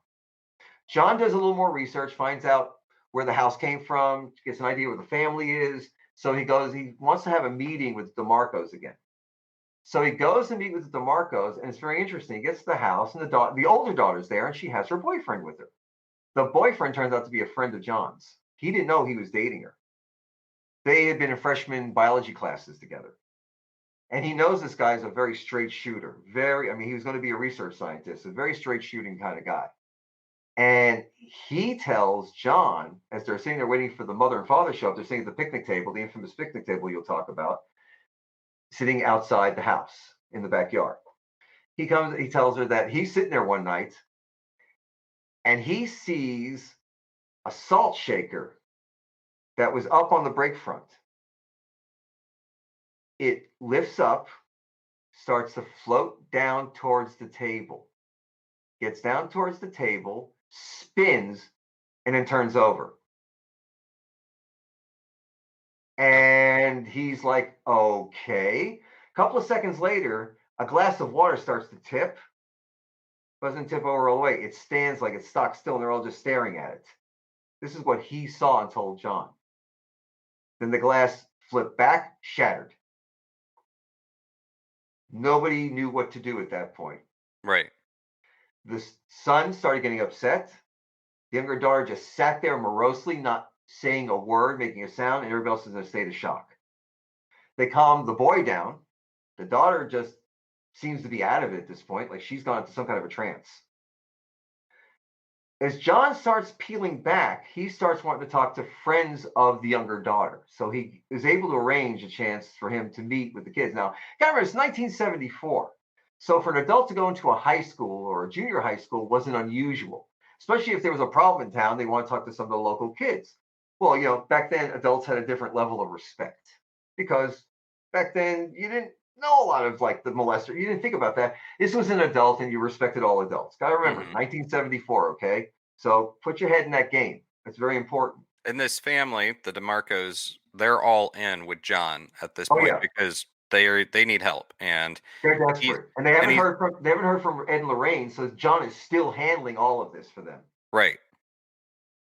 John does a little more research, finds out where the house came from, gets an idea where the family is. So he wants to have a meeting with the DeMarcos again. So he goes to meet with the DeMarcos, and it's very interesting. He gets to the house, and the older daughter's there, and she has her boyfriend with her. The boyfriend turns out to be a friend of John's. He didn't know he was dating her. They had been in freshman biology classes together. And he knows this guy is a very straight shooter. He was going to be a research scientist, a very straight shooting kind of guy. And he tells John, as they're sitting there waiting for the mother and father to show up, they're sitting at the picnic table, the infamous picnic table you'll talk about, sitting outside the house in the backyard. He tells her that he's sitting there one night and he sees a salt shaker that was up on the break front. It lifts up, starts to float down towards the table, gets down towards the table, spins, and then turns over. And he's like, okay. A couple of seconds later, a glass of water starts to tip. Doesn't tip over all the way. It stands like it's stock still, and they're all just staring at it. This is what he saw and told John. Then the glass flipped back, shattered. Nobody knew what to do at that point. Right. The son started getting upset. The younger daughter just sat there morosely, not saying a word, making a sound, and everybody else is in a state of shock. They calmed the boy down. The daughter just seems to be out of it at this point, like she's gone into some kind of a trance. As John starts peeling back, he starts wanting to talk to friends of the younger daughter. So he is able to arrange a chance for him to meet with the kids. Now, remember, it's 1974. So for an adult to go into a high school or a junior high school wasn't unusual, especially if there was a problem in town, they want to talk to some of the local kids. Well, back then, adults had a different level of respect because back then you didn't know a lot of like the molester. You didn't think about that. This was an adult and you respected all adults. Got to remember, 1974, okay? So put your head in that game. That's very important. And this family, the DeMarcos, they're all in with John at this point because they need help and they're desperate. And they haven't heard from Ed and Lorraine, so John is still handling all of this for them. Right.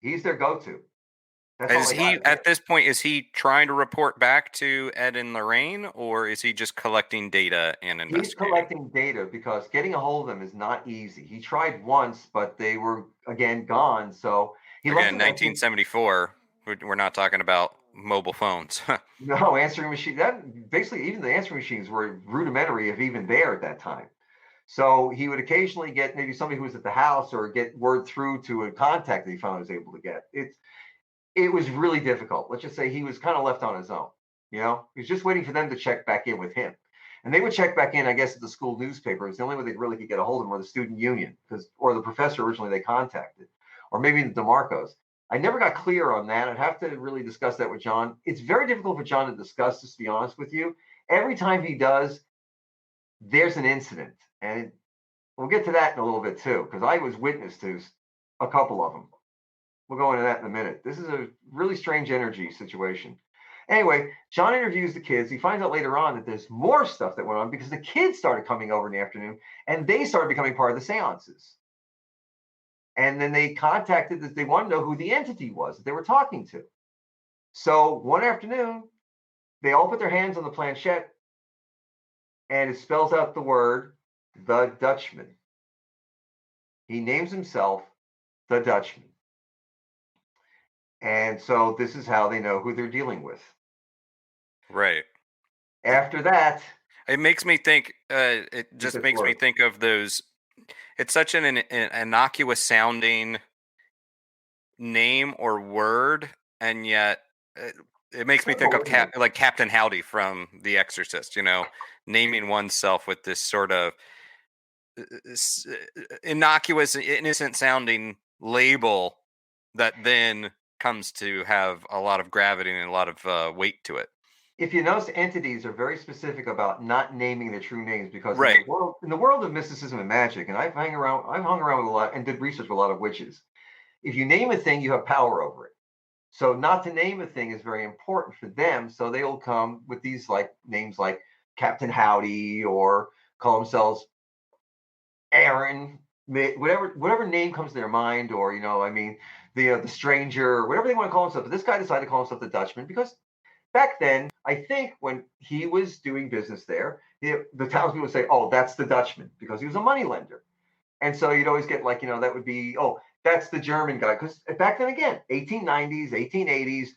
He's their go-to. At this point, is he trying to report back to Ed and Lorraine, or is he just collecting data and investigating? He's collecting data because getting a hold of them is not easy. He tried once, but they were again gone. So he again, 1974. We're not talking about mobile phones. No, answering machine. That basically even the answering machines were rudimentary, if even there at that time. So he would occasionally get maybe somebody who was at the house or get word through to a contact that he finally was able to get. It was really difficult. Let's just say he was kind of left on his own. He was just waiting for them to check back in with him. And they would check back in, I guess, at the school newspaper. It was the only way they really could get a hold of them, or the student union, or the professor originally they contacted, or maybe the DeMarcos. I never got clear on that. I'd have to really discuss that with John. It's very difficult for John to discuss this, to be honest with you. Every time he does, there's an incident. And we'll get to that in a little bit too, because I was witness to a couple of them. We'll go into that in a minute. This is a really strange energy situation. Anyway, John interviews the kids. He finds out later on that there's more stuff that went on because the kids started coming over in the afternoon and they started becoming part of the seances. And then they contacted that they wanted to know who the entity was that they were talking to. So one afternoon, they all put their hands on the planchette and it spells out the word, the Dutchman. He names himself the Dutchman. And so this is how they know who they're dealing with. Right. After that, it makes me think. It just makes me think of those. It's such an innocuous sounding name or word, and yet it makes me think of like Captain Howdy from The Exorcist. You know, naming oneself with this sort of innocuous, innocent sounding label that then comes to have a lot of gravity and a lot of weight to it. If you notice, entities are very specific about not naming their true names because right. in the world of mysticism and magic, and I've hung around with a lot and did research with a lot of witches. If you name a thing, you have power over it. So not to name a thing is very important for them. So they will come with these like names like Captain Howdy, or call themselves Aaron, whatever name comes to their mind, or the stranger, whatever they want to call himself. But this guy decided to call himself the Dutchman because back then, I think when he was doing business there, the townspeople would say, "Oh, that's the Dutchman," because he was a moneylender. And so you'd always get like, that would be, "Oh, that's the German guy." Because back then, again, 1890s, 1880s,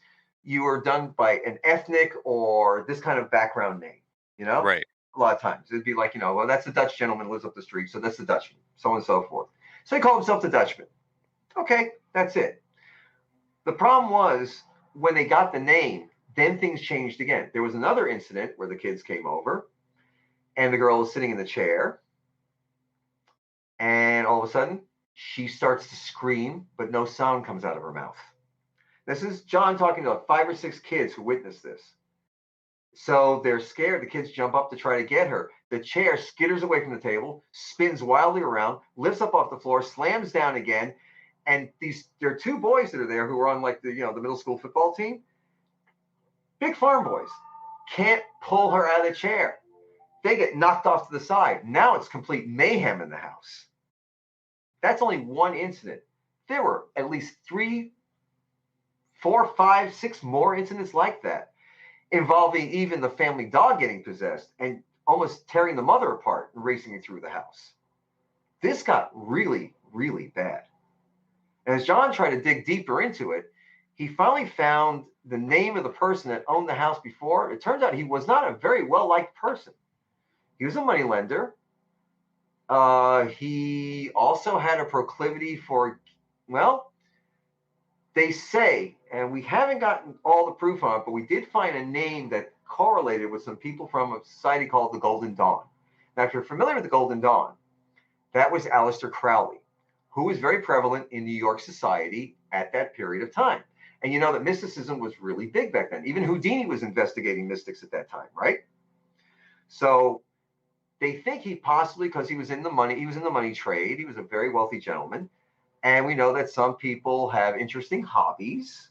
you were done by an ethnic or this kind of background name, Right. A lot of times it'd be like, well, that's the Dutch gentleman who lives up the street, so that's the Dutchman, so on and so forth. So he called himself the Dutchman. Okay, that's it. The problem was when they got the name, then things changed again. There was another incident where the kids came over and the girl was sitting in the chair. And all of a sudden, she starts to scream, but no sound comes out of her mouth. This is John talking to 5 or 6 kids who witnessed this. So they're scared. The kids jump up to try to get her. The chair skitters away from the table, spins wildly around, lifts up off the floor, slams down again. And there are 2 boys that are there who are on like the middle school football team. Big farm boys. Can't pull her out of the chair. They get knocked off to the side. Now it's complete mayhem in the house. That's only one incident. There were at least 3, 4, 5, 6 more incidents like that, involving even the family dog getting possessed and almost tearing the mother apart and racing it through the house. This got really, really bad. And as John tried to dig deeper into it, he finally found the name of the person that owned the house before. It turns out he was not a very well-liked person. He was a moneylender. He also had a proclivity for, they say, and we haven't gotten all the proof on it, but we did find a name that correlated with some people from a society called the Golden Dawn. Now, if you're familiar with the Golden Dawn, that was Aleister Crowley, who was very prevalent in New York society at that period of time. And you know that mysticism was really big back then. Even Houdini was investigating mystics at that time, right? So they think he possibly, because he was in the money trade, he was a very wealthy gentleman. And we know that some people have interesting hobbies,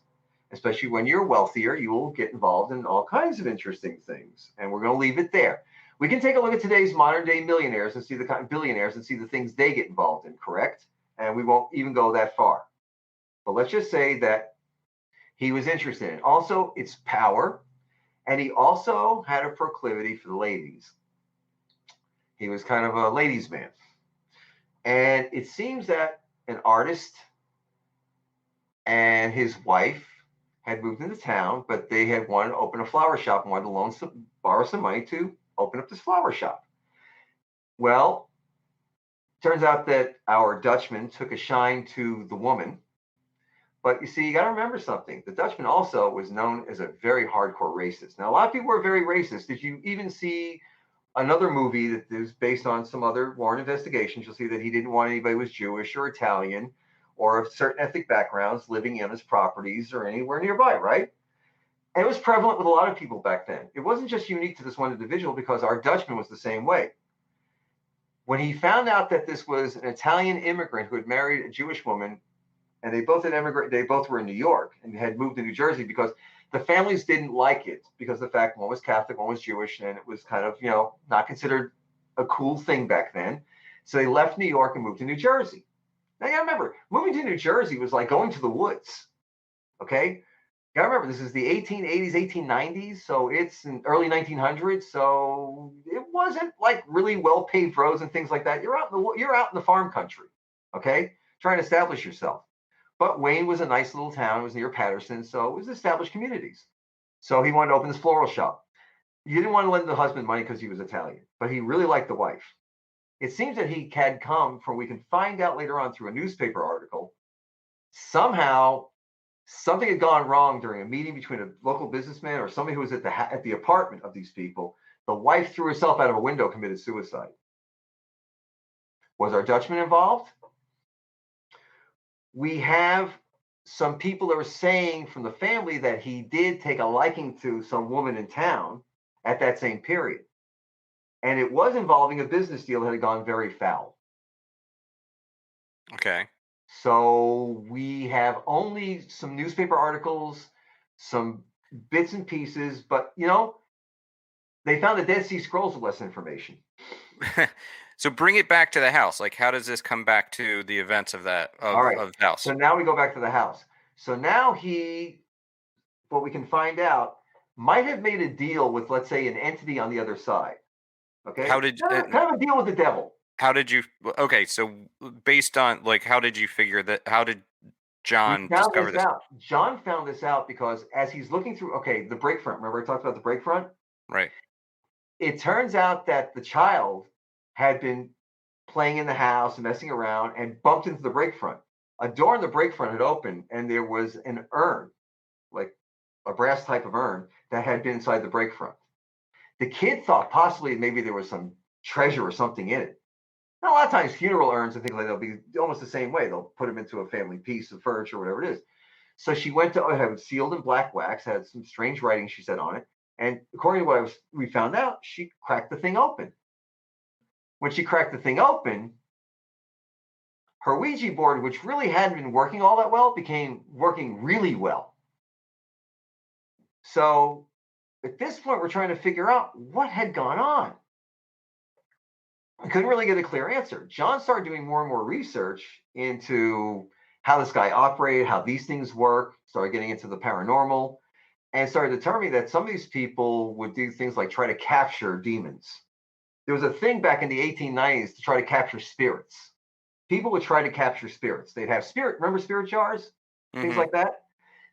especially when you're wealthier, you will get involved in all kinds of interesting things. And we're going to leave it there. We can take a look at today's modern day millionaires and see the kind of billionaires and see the things they get involved in, correct? And we won't even go that far. But let's just say that he was interested in it. Also, it's power. And he also had a proclivity for the ladies. He was kind of a ladies' man. And it seems that an artist and his wife had moved into town, but they had wanted to open a flower shop and wanted to borrow some money to open up this flower shop. Well, turns out that our Dutchman took a shine to the woman. But you see, you got to remember something. The Dutchman also was known as a very hardcore racist. Now, a lot of people were very racist. Did you even see another movie that is based on some other Warren investigations. You'll see that he didn't want anybody who was Jewish or Italian or of certain ethnic backgrounds living on his properties or anywhere nearby, right? And it was prevalent with a lot of people back then. It wasn't just unique to this one individual because our Dutchman was the same way. When he found out that this was an Italian immigrant who had married a Jewish woman, and they both were in New York and had moved to New Jersey because the families didn't like it because of the fact one was Catholic, one was Jewish, and it was kind of, not considered a cool thing back then. So they left New York and moved to New Jersey. Now you gotta remember, moving to New Jersey was like going to the woods. Okay? You gotta remember, this is the 1880s, 1890s, so it's in early 1900s. So it wasn't like really well paved roads and things like that. You're out in the farm country, okay, trying to establish yourself. But Wayne was a nice little town. It was near Paterson, so it was established communities. So he wanted to open this floral shop. He didn't want to lend the husband money because he was Italian, but he really liked the wife. It seems that he had come from, we can find out later on through a newspaper article, somehow something had gone wrong during a meeting between a local businessman or somebody who was at the apartment of these people. The wife threw herself out of a window, committed suicide. Was our Dutchman involved? We have some people that are saying from the family that he did take a liking to some woman in town at that same period. And it was involving a business deal that had gone very foul. Okay. So we have only some newspaper articles, some bits and pieces, but they found the Dead Sea Scrolls with less information. So bring it back to the house. Like, how does this come back to the events of that All right. of the house? So now we go back to the house. So now what we can find out, might have made a deal with, let's say, an entity on the other side. Okay. How did kind of a deal with the devil? How did you? Okay, so based on how did you figure that? How did John discover this? John found this out because as he's looking through, the break front. Remember I talked about the break front? Right. It turns out that the child had been playing in the house and messing around and bumped into the break front. A door in the break front had opened and there was an urn, like a brass type of urn that had been inside the break front. The kid thought possibly maybe there was some treasure or something in it. Now, a lot of times funeral urns and things like that will be almost the same way. They'll put them into a family piece of furniture, whatever it is. So she went to have it sealed in black wax, had some strange writing she said on it. And according to what we found out, she cracked the thing open. When she cracked the thing open, her Ouija board, which really hadn't been working all that well, became working really well. So at this point, we're trying to figure out what had gone on. I couldn't really get a clear answer. John started doing more and more research into how this guy operated, how these things work, started getting into the paranormal, and started determining that some of these people would do things like try to capture demons. There was a thing back in the 1890s to try to capture spirits. People would try to capture spirits. They'd have remember spirit jars? Things like that?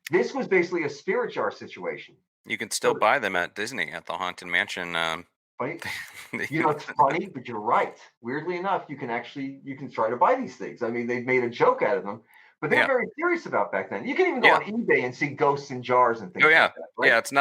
This was basically a spirit jar situation. You can still buy them at Disney at the Haunted Mansion. Funny. It's funny, but you're right. Weirdly enough, you can try to buy these things. I mean, they've made a joke out of them, but they're very serious about back then. You can even go on eBay and see ghosts in jars and things like that. Right? Yeah, it's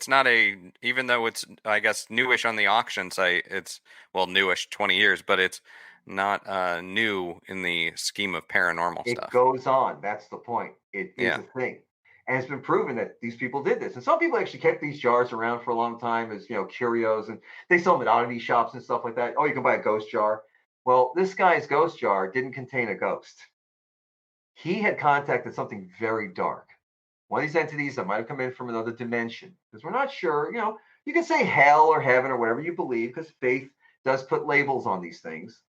not a even though it's, I guess, newish on the auction site, it's newish 20 years, but it's not new in the scheme of paranormal stuff. It goes on. That's the point. It is a thing. And it's been proven that these people did this. And some people actually kept these jars around for a long time as, curios. And they sell them at oddity shops and stuff like that. Oh, you can buy a ghost jar. Well, this guy's ghost jar didn't contain a ghost. He had contacted something very dark. One of these entities that might have come in from another dimension. Because we're not sure, you can say hell or heaven or whatever you believe, because faith does put labels on these things.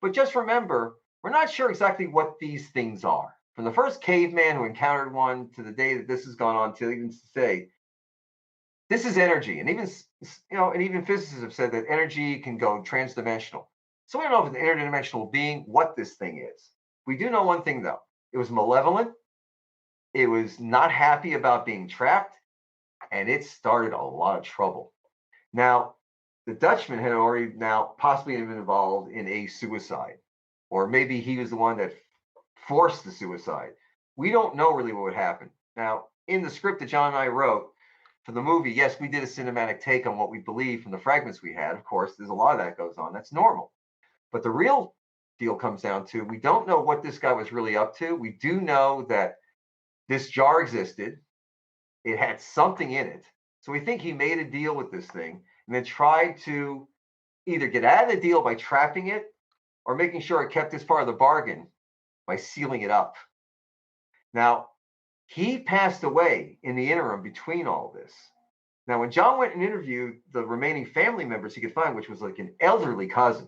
But just remember, we're not sure exactly what these things are. From the first caveman who encountered one to the day that this has gone on to even say, this is energy. And even physicists have said that energy can go transdimensional. So we don't know if it's an interdimensional being, what this thing is. We do know one thing, though. It was malevolent. It was not happy about being trapped. And it started a lot of trouble. Now, the Dutchman had already now possibly been involved in a suicide. Or maybe he was the one that forced the suicide. We don't know really what would happen. Now, in the script that John and I wrote, for the movie, yes, we did a cinematic take on what we believe from the fragments we had. Of course, there's a lot of that goes on. That's normal. But the real deal comes down to we don't know what this guy was really up to. We do know that this jar existed. It had something in it. So we think he made a deal with this thing and then tried to either get out of the deal by trapping it or making sure it kept this part of the bargain by sealing it up. Now, he passed away in the interim between all this. Now, when John went and interviewed the remaining family members he could find, which was like an elderly cousin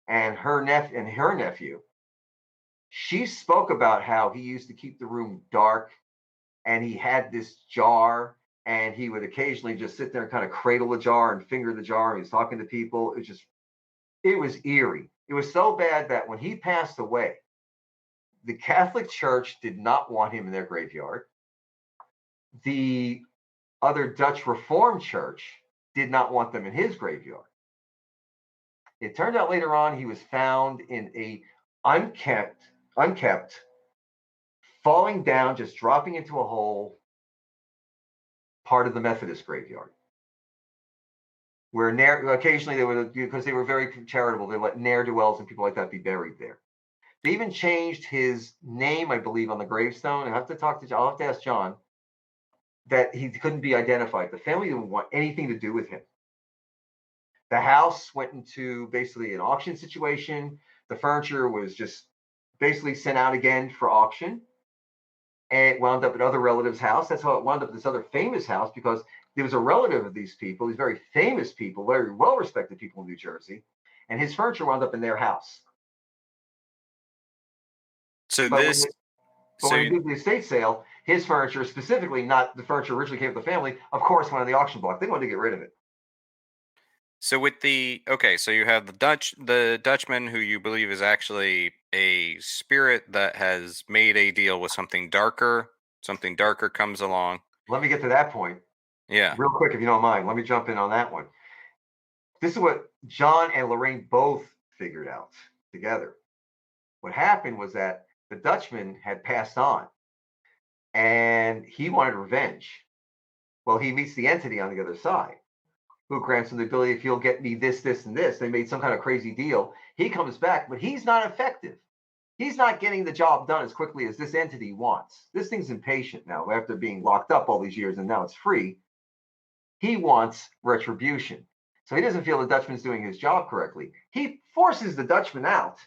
and her nephew, she spoke about how he used to keep the room dark and he had this jar and he would occasionally just sit there and kind of cradle the jar and finger the jar. And he was talking to people. It was eerie. It was so bad that when he passed away, the Catholic Church did not want him in their graveyard. The other Dutch Reformed Church did not want them in his graveyard. It turned out later on he was found in a unkept, falling down, just dropping into a hole, part of the Methodist graveyard. Where occasionally they would, because they were very charitable, they let ne'er-do-wells and people like that be buried there. They even changed his name, I believe, on the gravestone. I'll have to ask John that he couldn't be identified. The family didn't want anything to do with him. The house went into basically an auction situation. The furniture was just basically sent out again for auction. And it wound up at other relatives' house. That's how it wound up at this other famous house, because there was a relative of these people, these very famous people, very well-respected people in New Jersey, and his furniture wound up in their house. So But this, when they did the estate sale, his furniture, specifically not the furniture originally came with the family, of course, went on the auction block. They wanted to get rid of it. so with so you have the Dutchman, who you believe is actually a spirit that has made a deal with something darker. Something darker comes along. Let me get to that point. Yeah. Real quick, if you don't mind. Let me jump in on that one. This is what John and Lorraine both figured out together. What happened was that the Dutchman had passed on and he wanted revenge. Well, he meets the entity on the other side who grants him the ability, if you'll get me this, this, and this. They made some kind of crazy deal. He comes back, but he's not effective. He's not getting the job done as quickly as this entity wants. This thing's impatient now after being locked up all these years and now it's free. He wants retribution. So he doesn't feel the Dutchman's doing his job correctly. He forces the Dutchman out,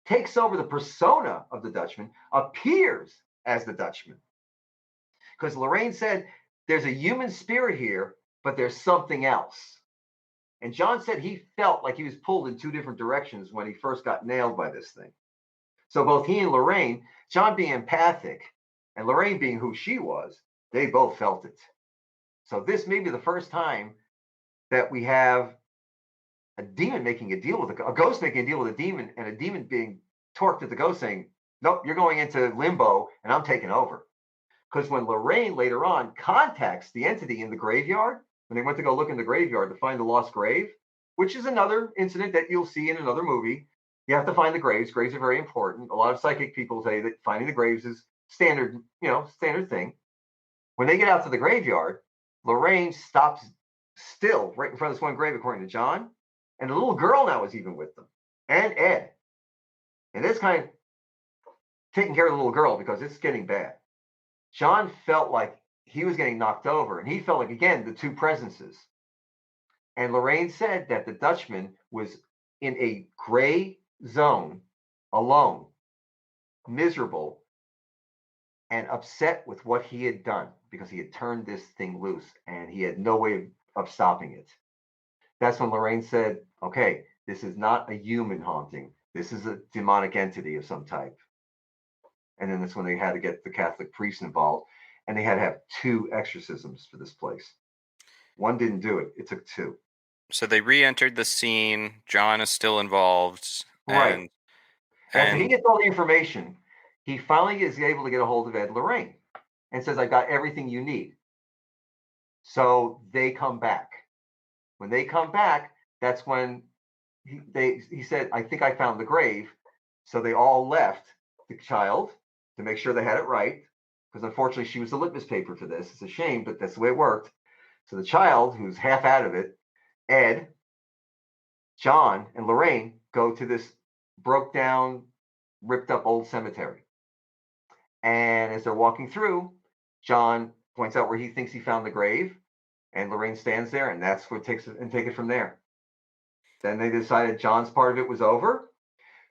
takes over the persona of the Dutchman, appears as the Dutchman. Because Lorraine said, there's a human spirit here, but there's something else. And John said he felt like he was pulled in two different directions when he first got nailed by this thing. So both he and Lorraine, John being empathic and Lorraine being who she was, they both felt it. So this may be the first time that we have a demon making a deal with a ghost making a deal with a demon, and a demon being torqued at the ghost saying, nope, you're going into limbo and I'm taking over. Because when Lorraine later on contacts the entity in the graveyard, when they went to go look in the graveyard to find the lost grave, which is another incident that you'll see in another movie. You have to find the graves. Graves are very important. A lot of psychic people say that finding the graves is standard thing. When they get out to the graveyard, Lorraine stops still right in front of this one grave, according to John. And the little girl now is even with them, and Ed. And it's kind of taking care of the little girl because it's getting bad. John felt like he was getting knocked over, and he felt like, again, the two presences. And Lorraine said that the Dutchman was in a gray zone, alone, miserable, and upset with what he had done because he had turned this thing loose and he had no way of stopping it. That's when Lorraine said, okay, this is not a human haunting. This is a demonic entity of some type. And then that's when they had to get the Catholic priest involved, and they had to have 2 exorcisms for this place. One didn't do it. It took 2. So they re-entered the scene. John is still involved. Right. After he gets all the information, he finally is able to get a hold of Ed Lorraine and says, I got everything you need. So they come back. When they come back, that's when he said, I think I found the grave. So they all left the child to make sure they had it right. Because unfortunately, she was the litmus paper for this. It's a shame, but that's the way it worked. So the child, who's half out of it, Ed, John, and Lorraine, go to this broke down, ripped up old cemetery. And as they're walking through, John points out where he thinks he found the grave, and Lorraine stands there, and that's what takes it and take it from there. Then they decided John's part of it was over.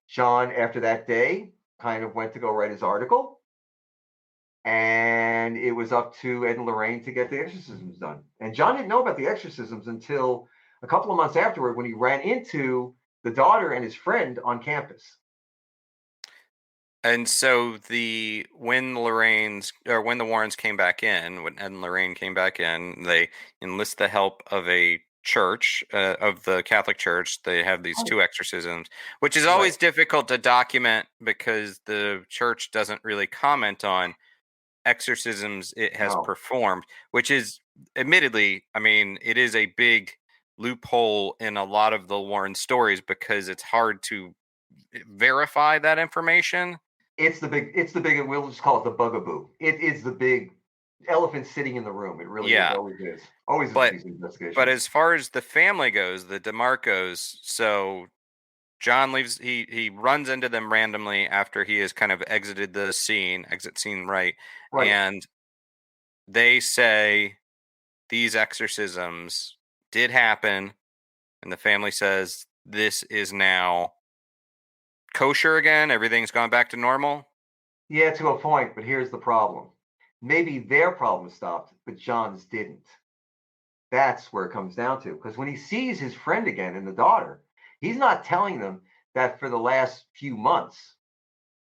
John, after that day, kind of went to go write his article, and it was up to Ed and Lorraine to get the exorcisms done. And John didn't know about the exorcisms until a couple of months afterward, when he ran into the daughter and his friend on campus. And so when the Warrens came back in, when Ed and Lorraine came back in, they enlist the help of a church, of the Catholic Church. They have these two exorcisms, which is always difficult to document because the church doesn't really comment on exorcisms it has performed, which is admittedly, I mean, it is a big loophole in a lot of the Warren stories because it's hard to verify that information. It's the big, we'll just call it the bugaboo. It is the big elephant sitting in the room. It really always is. Always is these investigations. But as far as the family goes, the DeMarcos, so John leaves, he runs into them randomly after he has kind of exited the exit scene, right? And they say these exorcisms did happen, and the family says this is now kosher again. Everything's gone back to normal. Yeah, to a point, but here's the problem. Maybe their problem stopped, but John's didn't. That's where it comes down to. Because when he sees his friend again and the daughter, he's not telling them that for the last few months,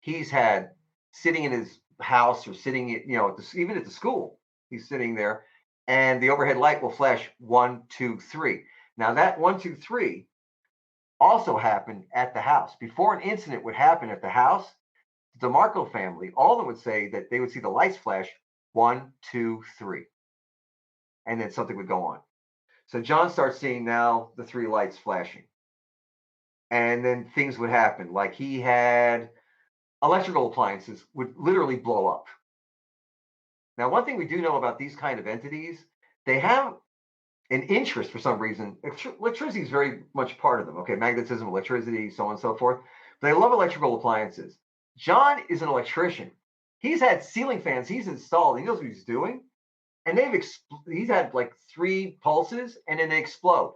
he's had sitting in his house or sitting, even at the school, he's sitting there, and the overhead light will flash 1, 2, 3. Now that 1, 2, 3 also happened at the house. Before an incident would happen at the house, the DeMarco family, all of them would say that they would see the lights flash 1, 2, 3. And then something would go on. So John starts seeing now the 3 lights flashing. And then things would happen. Like he had electrical appliances would literally blow up. Now, one thing we do know about these kind of entities, they have an interest for some reason. Electricity is very much part of them. Okay, magnetism, electricity, so on and so forth. They love electrical appliances. John is an electrician. He's had ceiling fans he's installed. He knows what he's doing. And he's had like 3 pulses, and then they explode.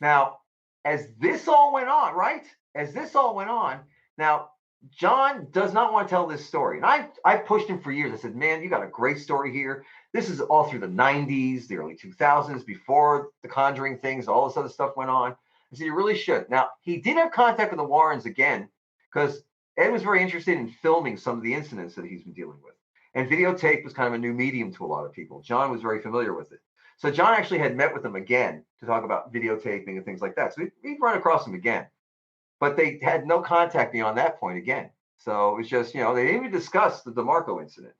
Now, as this all went on, now John does not want to tell this story. And I pushed him for years. I said, man, you got a great story here. This is all through the 90s, the early 2000s, before the Conjuring things, all this other stuff went on. I said, you really should. Now, he did have contact with the Warrens again, because Ed was very interested in filming some of the incidents that he's been dealing with. And videotape was kind of a new medium to a lot of people. John was very familiar with it. So John actually had met with them again to talk about videotaping and things like that. So we'd run across them again. But they had no contact beyond that point again. So it was just, they didn't even discuss the DeMarco incident.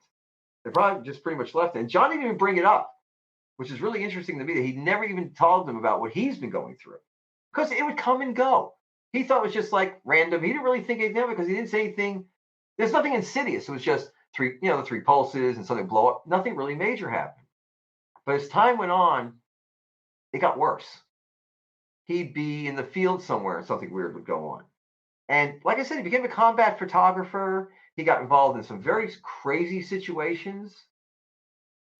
They probably just pretty much left it. And John didn't even bring it up, which is really interesting to me that he never even told them about what he's been going through. Because it would come and go. He thought it was just like random. He didn't really think anything of it because he didn't say anything. There's nothing insidious. It was just the 3 pulses and something blow up. Nothing really major happened. But as time went on, it got worse. He'd be in the field somewhere and something weird would go on. And like I said, he became a combat photographer. He got involved in some very crazy situations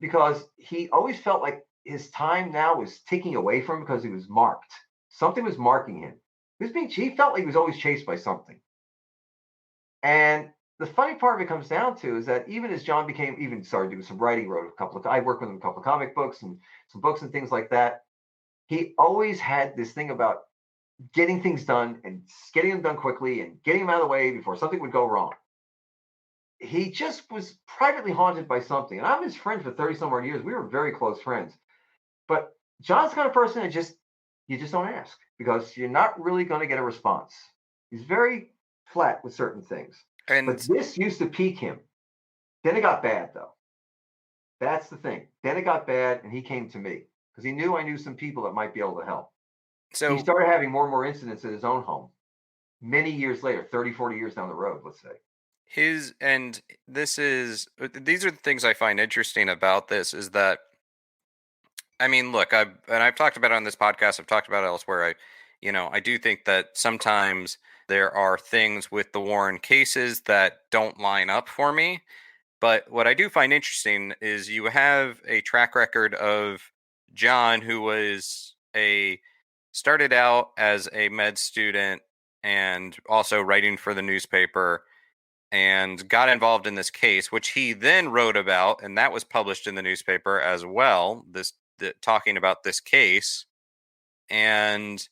because he always felt like his time now was ticking away from him because he was marked. Something was marking him. He felt like he was always chased by something. And the funny part of it comes down to is that even as John started doing some writing, I worked with him a couple of comic books and some books and things like that. He always had this thing about getting things done and getting them done quickly and getting them out of the way before something would go wrong. He just was privately haunted by something. And I'm his friend for 30 some odd years. We were very close friends. But John's the kind of person that you just don't ask because you're not really going to get a response. He's very flat with certain things. But this used to pique him. Then it got bad, though. That's the thing. Then it got bad, and he came to me because he knew I knew some people that might be able to help. So he started having more and more incidents at his own home many years later, 30, 40 years down the road, let's say. These are the things I find interesting about this is that I mean, look, I've talked about it on this podcast. I've talked about it elsewhere. I do think that sometimes there are things with the Warren cases that don't line up for me. But what I do find interesting is you have a track record of John, who was a started out as a med student and also writing for the newspaper and got involved in this case, which he then wrote about, and that was published in the newspaper as well. Talking about this case, and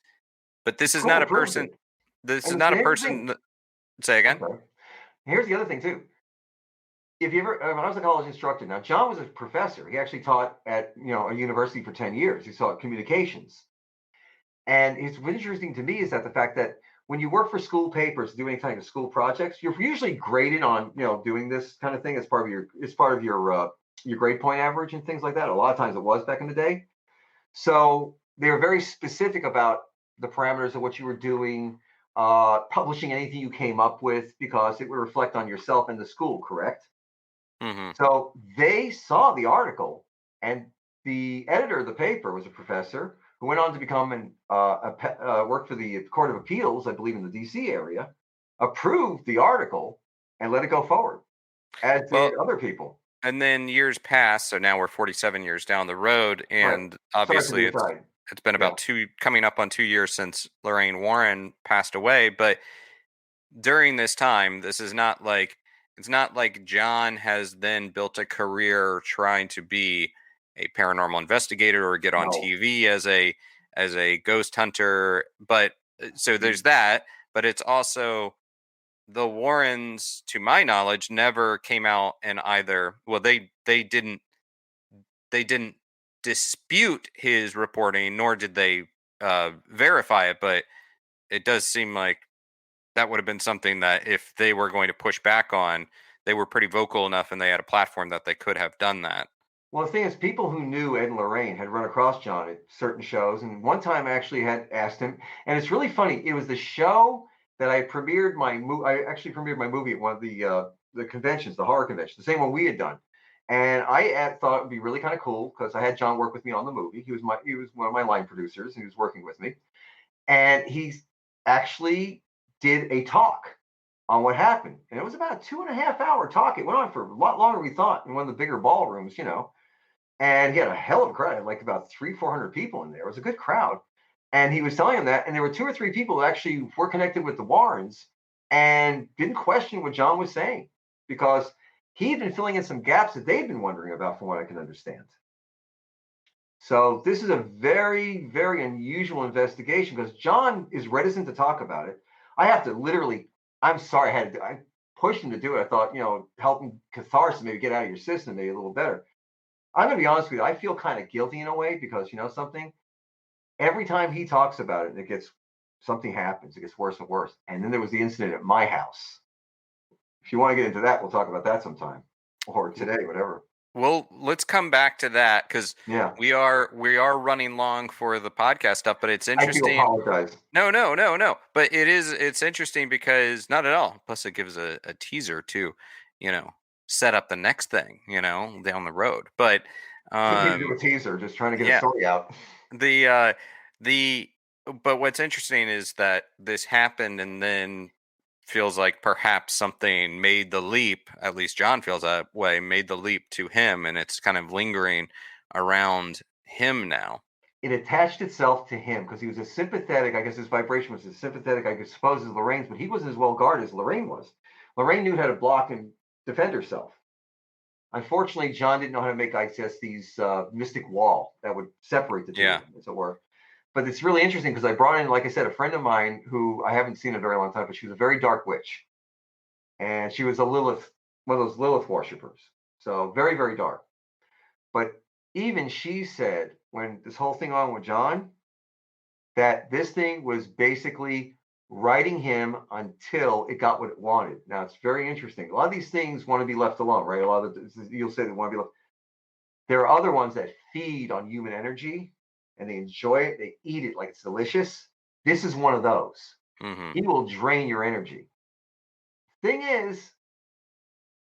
but this is not School a proved person. it. This is And not a here's the thing. person. Say again. Okay. Here's the other thing too. If you ever, when I was a college instructor, now John was a professor. He actually taught at a university for 10 years. He taught communications. And it's what's interesting to me is that the fact that when you work for school papers, do any kind of school projects, you're usually graded on doing this kind of thing as part of your grade point average and things like that. A lot of times it was back in the day. So they were very specific about the parameters of what you were doing, publishing anything you came up with because it would reflect on yourself and the school, correct? Mm-hmm. So they saw the article, and the editor of the paper was a professor who went on to become work for the Court of Appeals, I believe, in the D.C. area, approved the article and let it go forward, as did Well, other people. and then years pass, so now we're 47 years down the road, Right. and Sorry for obviously the it's aside. it's been Yeah. about coming up on 2 years since Lorraine Warren passed away. But during this time, it's not like John has then built a career trying to be a paranormal investigator or get on No. TV as a ghost hunter. But so there's that, but it's also the Warrens, to my knowledge, never came out and either they didn't dispute his reporting, nor did they verify it. But it does seem like that would have been something that if they were going to push back on, they were pretty vocal enough and they had a platform that they could have done that. Well, the thing is, people who knew Ed and Lorraine had run across John at certain shows, and one time I actually had asked him, and it's really funny. It was the show that I premiered my movie. I actually premiered my movie at one of the conventions, the horror convention, the same one we had done. And thought it would be really kind of cool because I had John work with me on the movie. He was one of my line producers, and he was working with me. And he actually did a talk on what happened, and it was about a 2.5 hour talk. It went on for a lot longer than we thought in one of the bigger ballrooms. And he had a hell of a crowd, like about 400 people in there. It was a good crowd. And he was telling him that. And there were two or three people that actually were connected with the Warrens and didn't question what John was saying because he had been filling in some gaps that they'd been wondering about, from what I can understand. So this is a very, very unusual investigation because John is reticent to talk about it. I have to literally, I'm sorry, I pushed him to do it. I thought, helping catharsis, maybe get out of your system, maybe a little better. I'm going to be honest with you. I feel kind of guilty in a way because something. Every time he talks about it, something happens. It gets worse and worse. And then there was the incident at my house. If you want to get into that, we'll talk about that sometime or today, whatever. Well, let's come back to that because Yeah, we are running long for the podcast stuff, but it's I do interesting. apologize. No, no, no, no. But it's interesting because not at all. Plus, it gives a teaser to, you know, set up the next thing, down the road. But Didn't mean to do um, a teaser, just trying to get a yeah, story out. the the but what's interesting is that this happened and then feels like perhaps something made the leap, at least John feels that way, made the leap to him and it's kind of lingering around him now. It attached itself to him because he was as sympathetic. I guess his vibration was as sympathetic, I suppose, as Lorraine's, but he wasn't as well guarded as Lorraine was. Lorraine knew how to block and defend herself. Unfortunately, John didn't know how to make, I guess, these mystic wall that would separate the two Yeah. of them, as it were. But it's really interesting because I brought in, like I said, a friend of mine who I haven't seen in a very long time, but she was a very dark witch. And she was a Lilith, one of those Lilith worshippers. So very, very dark. But even she said, when this whole thing on with John, that this thing was basically writing him until it got what it wanted. Now, it's very interesting. A lot of these things want to be left alone, right? A lot of you'll say they want to be left. There are other ones that feed on human energy and they enjoy it. They eat it like it's delicious. This is one of those. Hmm. He will drain your energy. Thing is,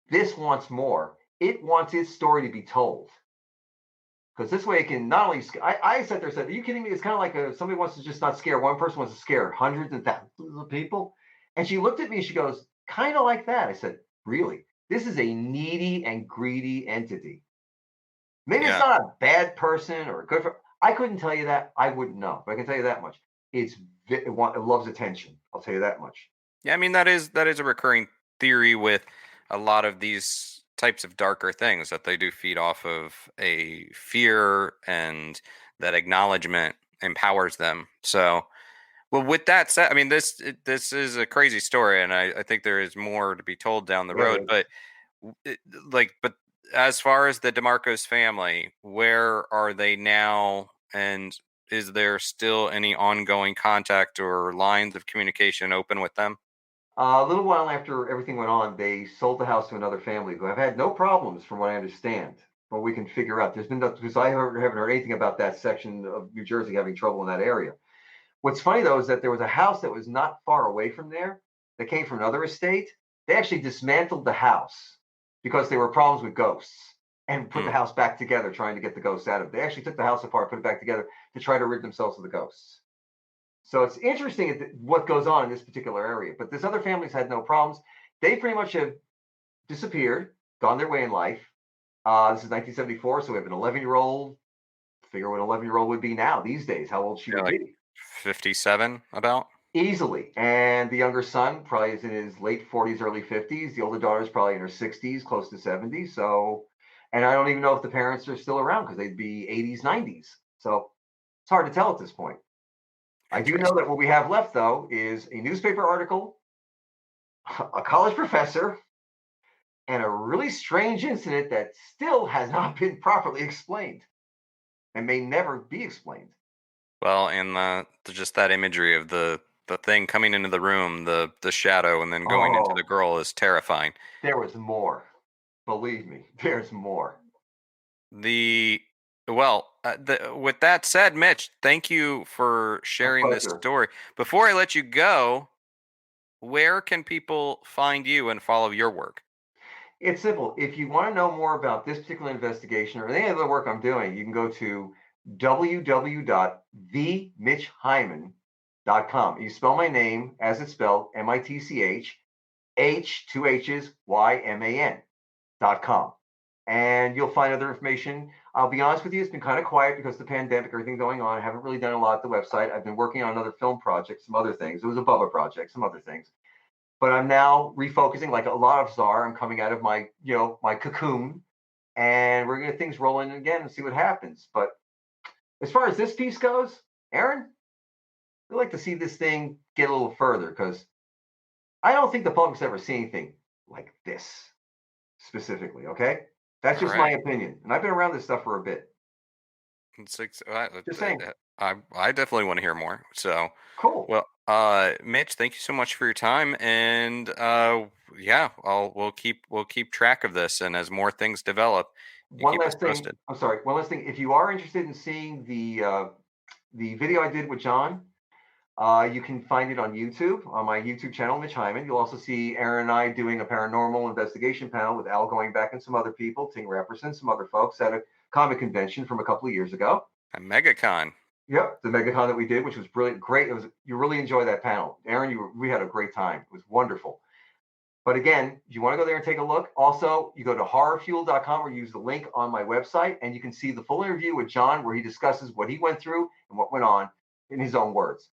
this wants more. It wants its story to be told. Because this way it can not only, I sat there and said, are you kidding me? It's kind of like somebody wants to just not scare. One person wants to scare hundreds and thousands of people. And she looked at me and she goes, kind of like that. I said, really? This is a needy and greedy entity. Maybe it's not a bad person or a good person. I couldn't tell you that. I wouldn't know. But I can tell you that much. It loves attention. I'll tell you that much. Yeah, I mean, that is a recurring theory with a lot of these types of darker things, that they do feed off of a fear, and that acknowledgement empowers them. So, well, with that said, I mean, this is a crazy story, and I think there is more to be told down the road. But but as far as the DeMarco's family, where are they now? And is there still any ongoing contact or lines of communication open with them? A little while after everything went on, they sold the house to another family who have had no problems, from what I understand. But we can figure out. There's been no, because I haven't heard anything about that section of New Jersey having trouble in that area. What's funny though is that there was a house that was not far away from there that came from another estate. They actually dismantled the house because there were problems with ghosts, and put the house back together, trying to get the ghosts out of it. They actually took the house apart, put it back together to try to rid themselves of the ghosts. So it's interesting what goes on in this particular area. But this other family's had no problems. They pretty much have disappeared, gone their way in life. This is 1974, so we have an 11-year-old. Figure what an 11-year-old would be now these days. How old she would be? 57, about. Easily. And the younger son probably is in his late 40s, early 50s. The older daughter's probably in her 60s, close to 70. So, and I don't even know if the parents are still around, because they'd be 80s, 90s. So it's hard to tell at this point. I do know that what we have left, though, is a newspaper article, a college professor, and a really strange incident that still has not been properly explained and may never be explained. Well, and just that imagery of the thing coming into the room, the shadow, and then going into the girl is terrifying. There was more. Believe me, there's more. With that said, Mitch, thank you for sharing this story. Before I let you go, where can people find you and follow your work? It's simple. If you want to know more about this particular investigation or any other work I'm doing, you can go to www.themitchhyman.com. You spell my name as it's spelled, MITCH, H, two H's, YMAN.com. And you'll find other information. I'll be honest with you, it's been kind of quiet because of the pandemic, everything going on. I haven't really done a lot at the website. I've been working on another film project, some other things. It was a Bubba project, some other things. But I'm now refocusing, like a lot of us are. I'm coming out of my cocoon, and we're going to get things rolling again and see what happens. But as far as this piece goes, Aaron, I'd like to see this thing get a little further, because I don't think the public's ever seen anything like this specifically, okay? That's just my opinion. And I've been around this stuff for a bit. Just saying. I definitely want to hear more. So cool. Well, Mitch, thank you so much for your time. And we'll keep track of this. And as more things develop, one last thing. I'm sorry. One last thing. If you are interested in seeing the video I did with John, you can find it on YouTube, on my YouTube channel, Mitch Hyman. You'll also see Aaron and I doing a paranormal investigation panel with Al going back and some other people, Ting Rapperson, some other folks at a comic convention from a couple of years ago. A MegaCon. Yep, the MegaCon that we did, which was brilliant, great. You really enjoyed that panel, Aaron. We had a great time. It was wonderful. But again, if you want to go there and take a look, also you go to horrorfuel.com or use the link on my website, and you can see the full interview with John, where he discusses what he went through and what went on in his own words.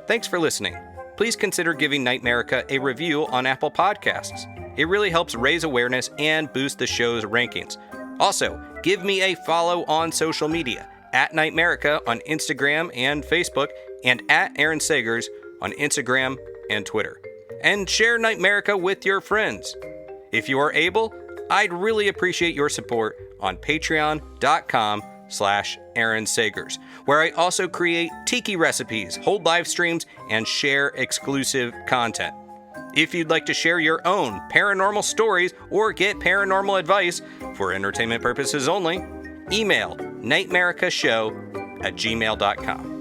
Thanks for listening. Please consider giving NightMerica a review on Apple Podcasts. It really helps raise awareness and boost the show's rankings. Also, give me a follow on social media at NightMerica on Instagram and Facebook, and at Aaron Sagers on Instagram and Twitter. And share NightMerica with your friends. If you are able, I'd really appreciate your support on patreon.com/Aaron Sagers, where I also create tiki recipes, hold live streams, and share exclusive content. If you'd like to share your own paranormal stories or get paranormal advice for entertainment purposes only, email nightmericashow@gmail.com.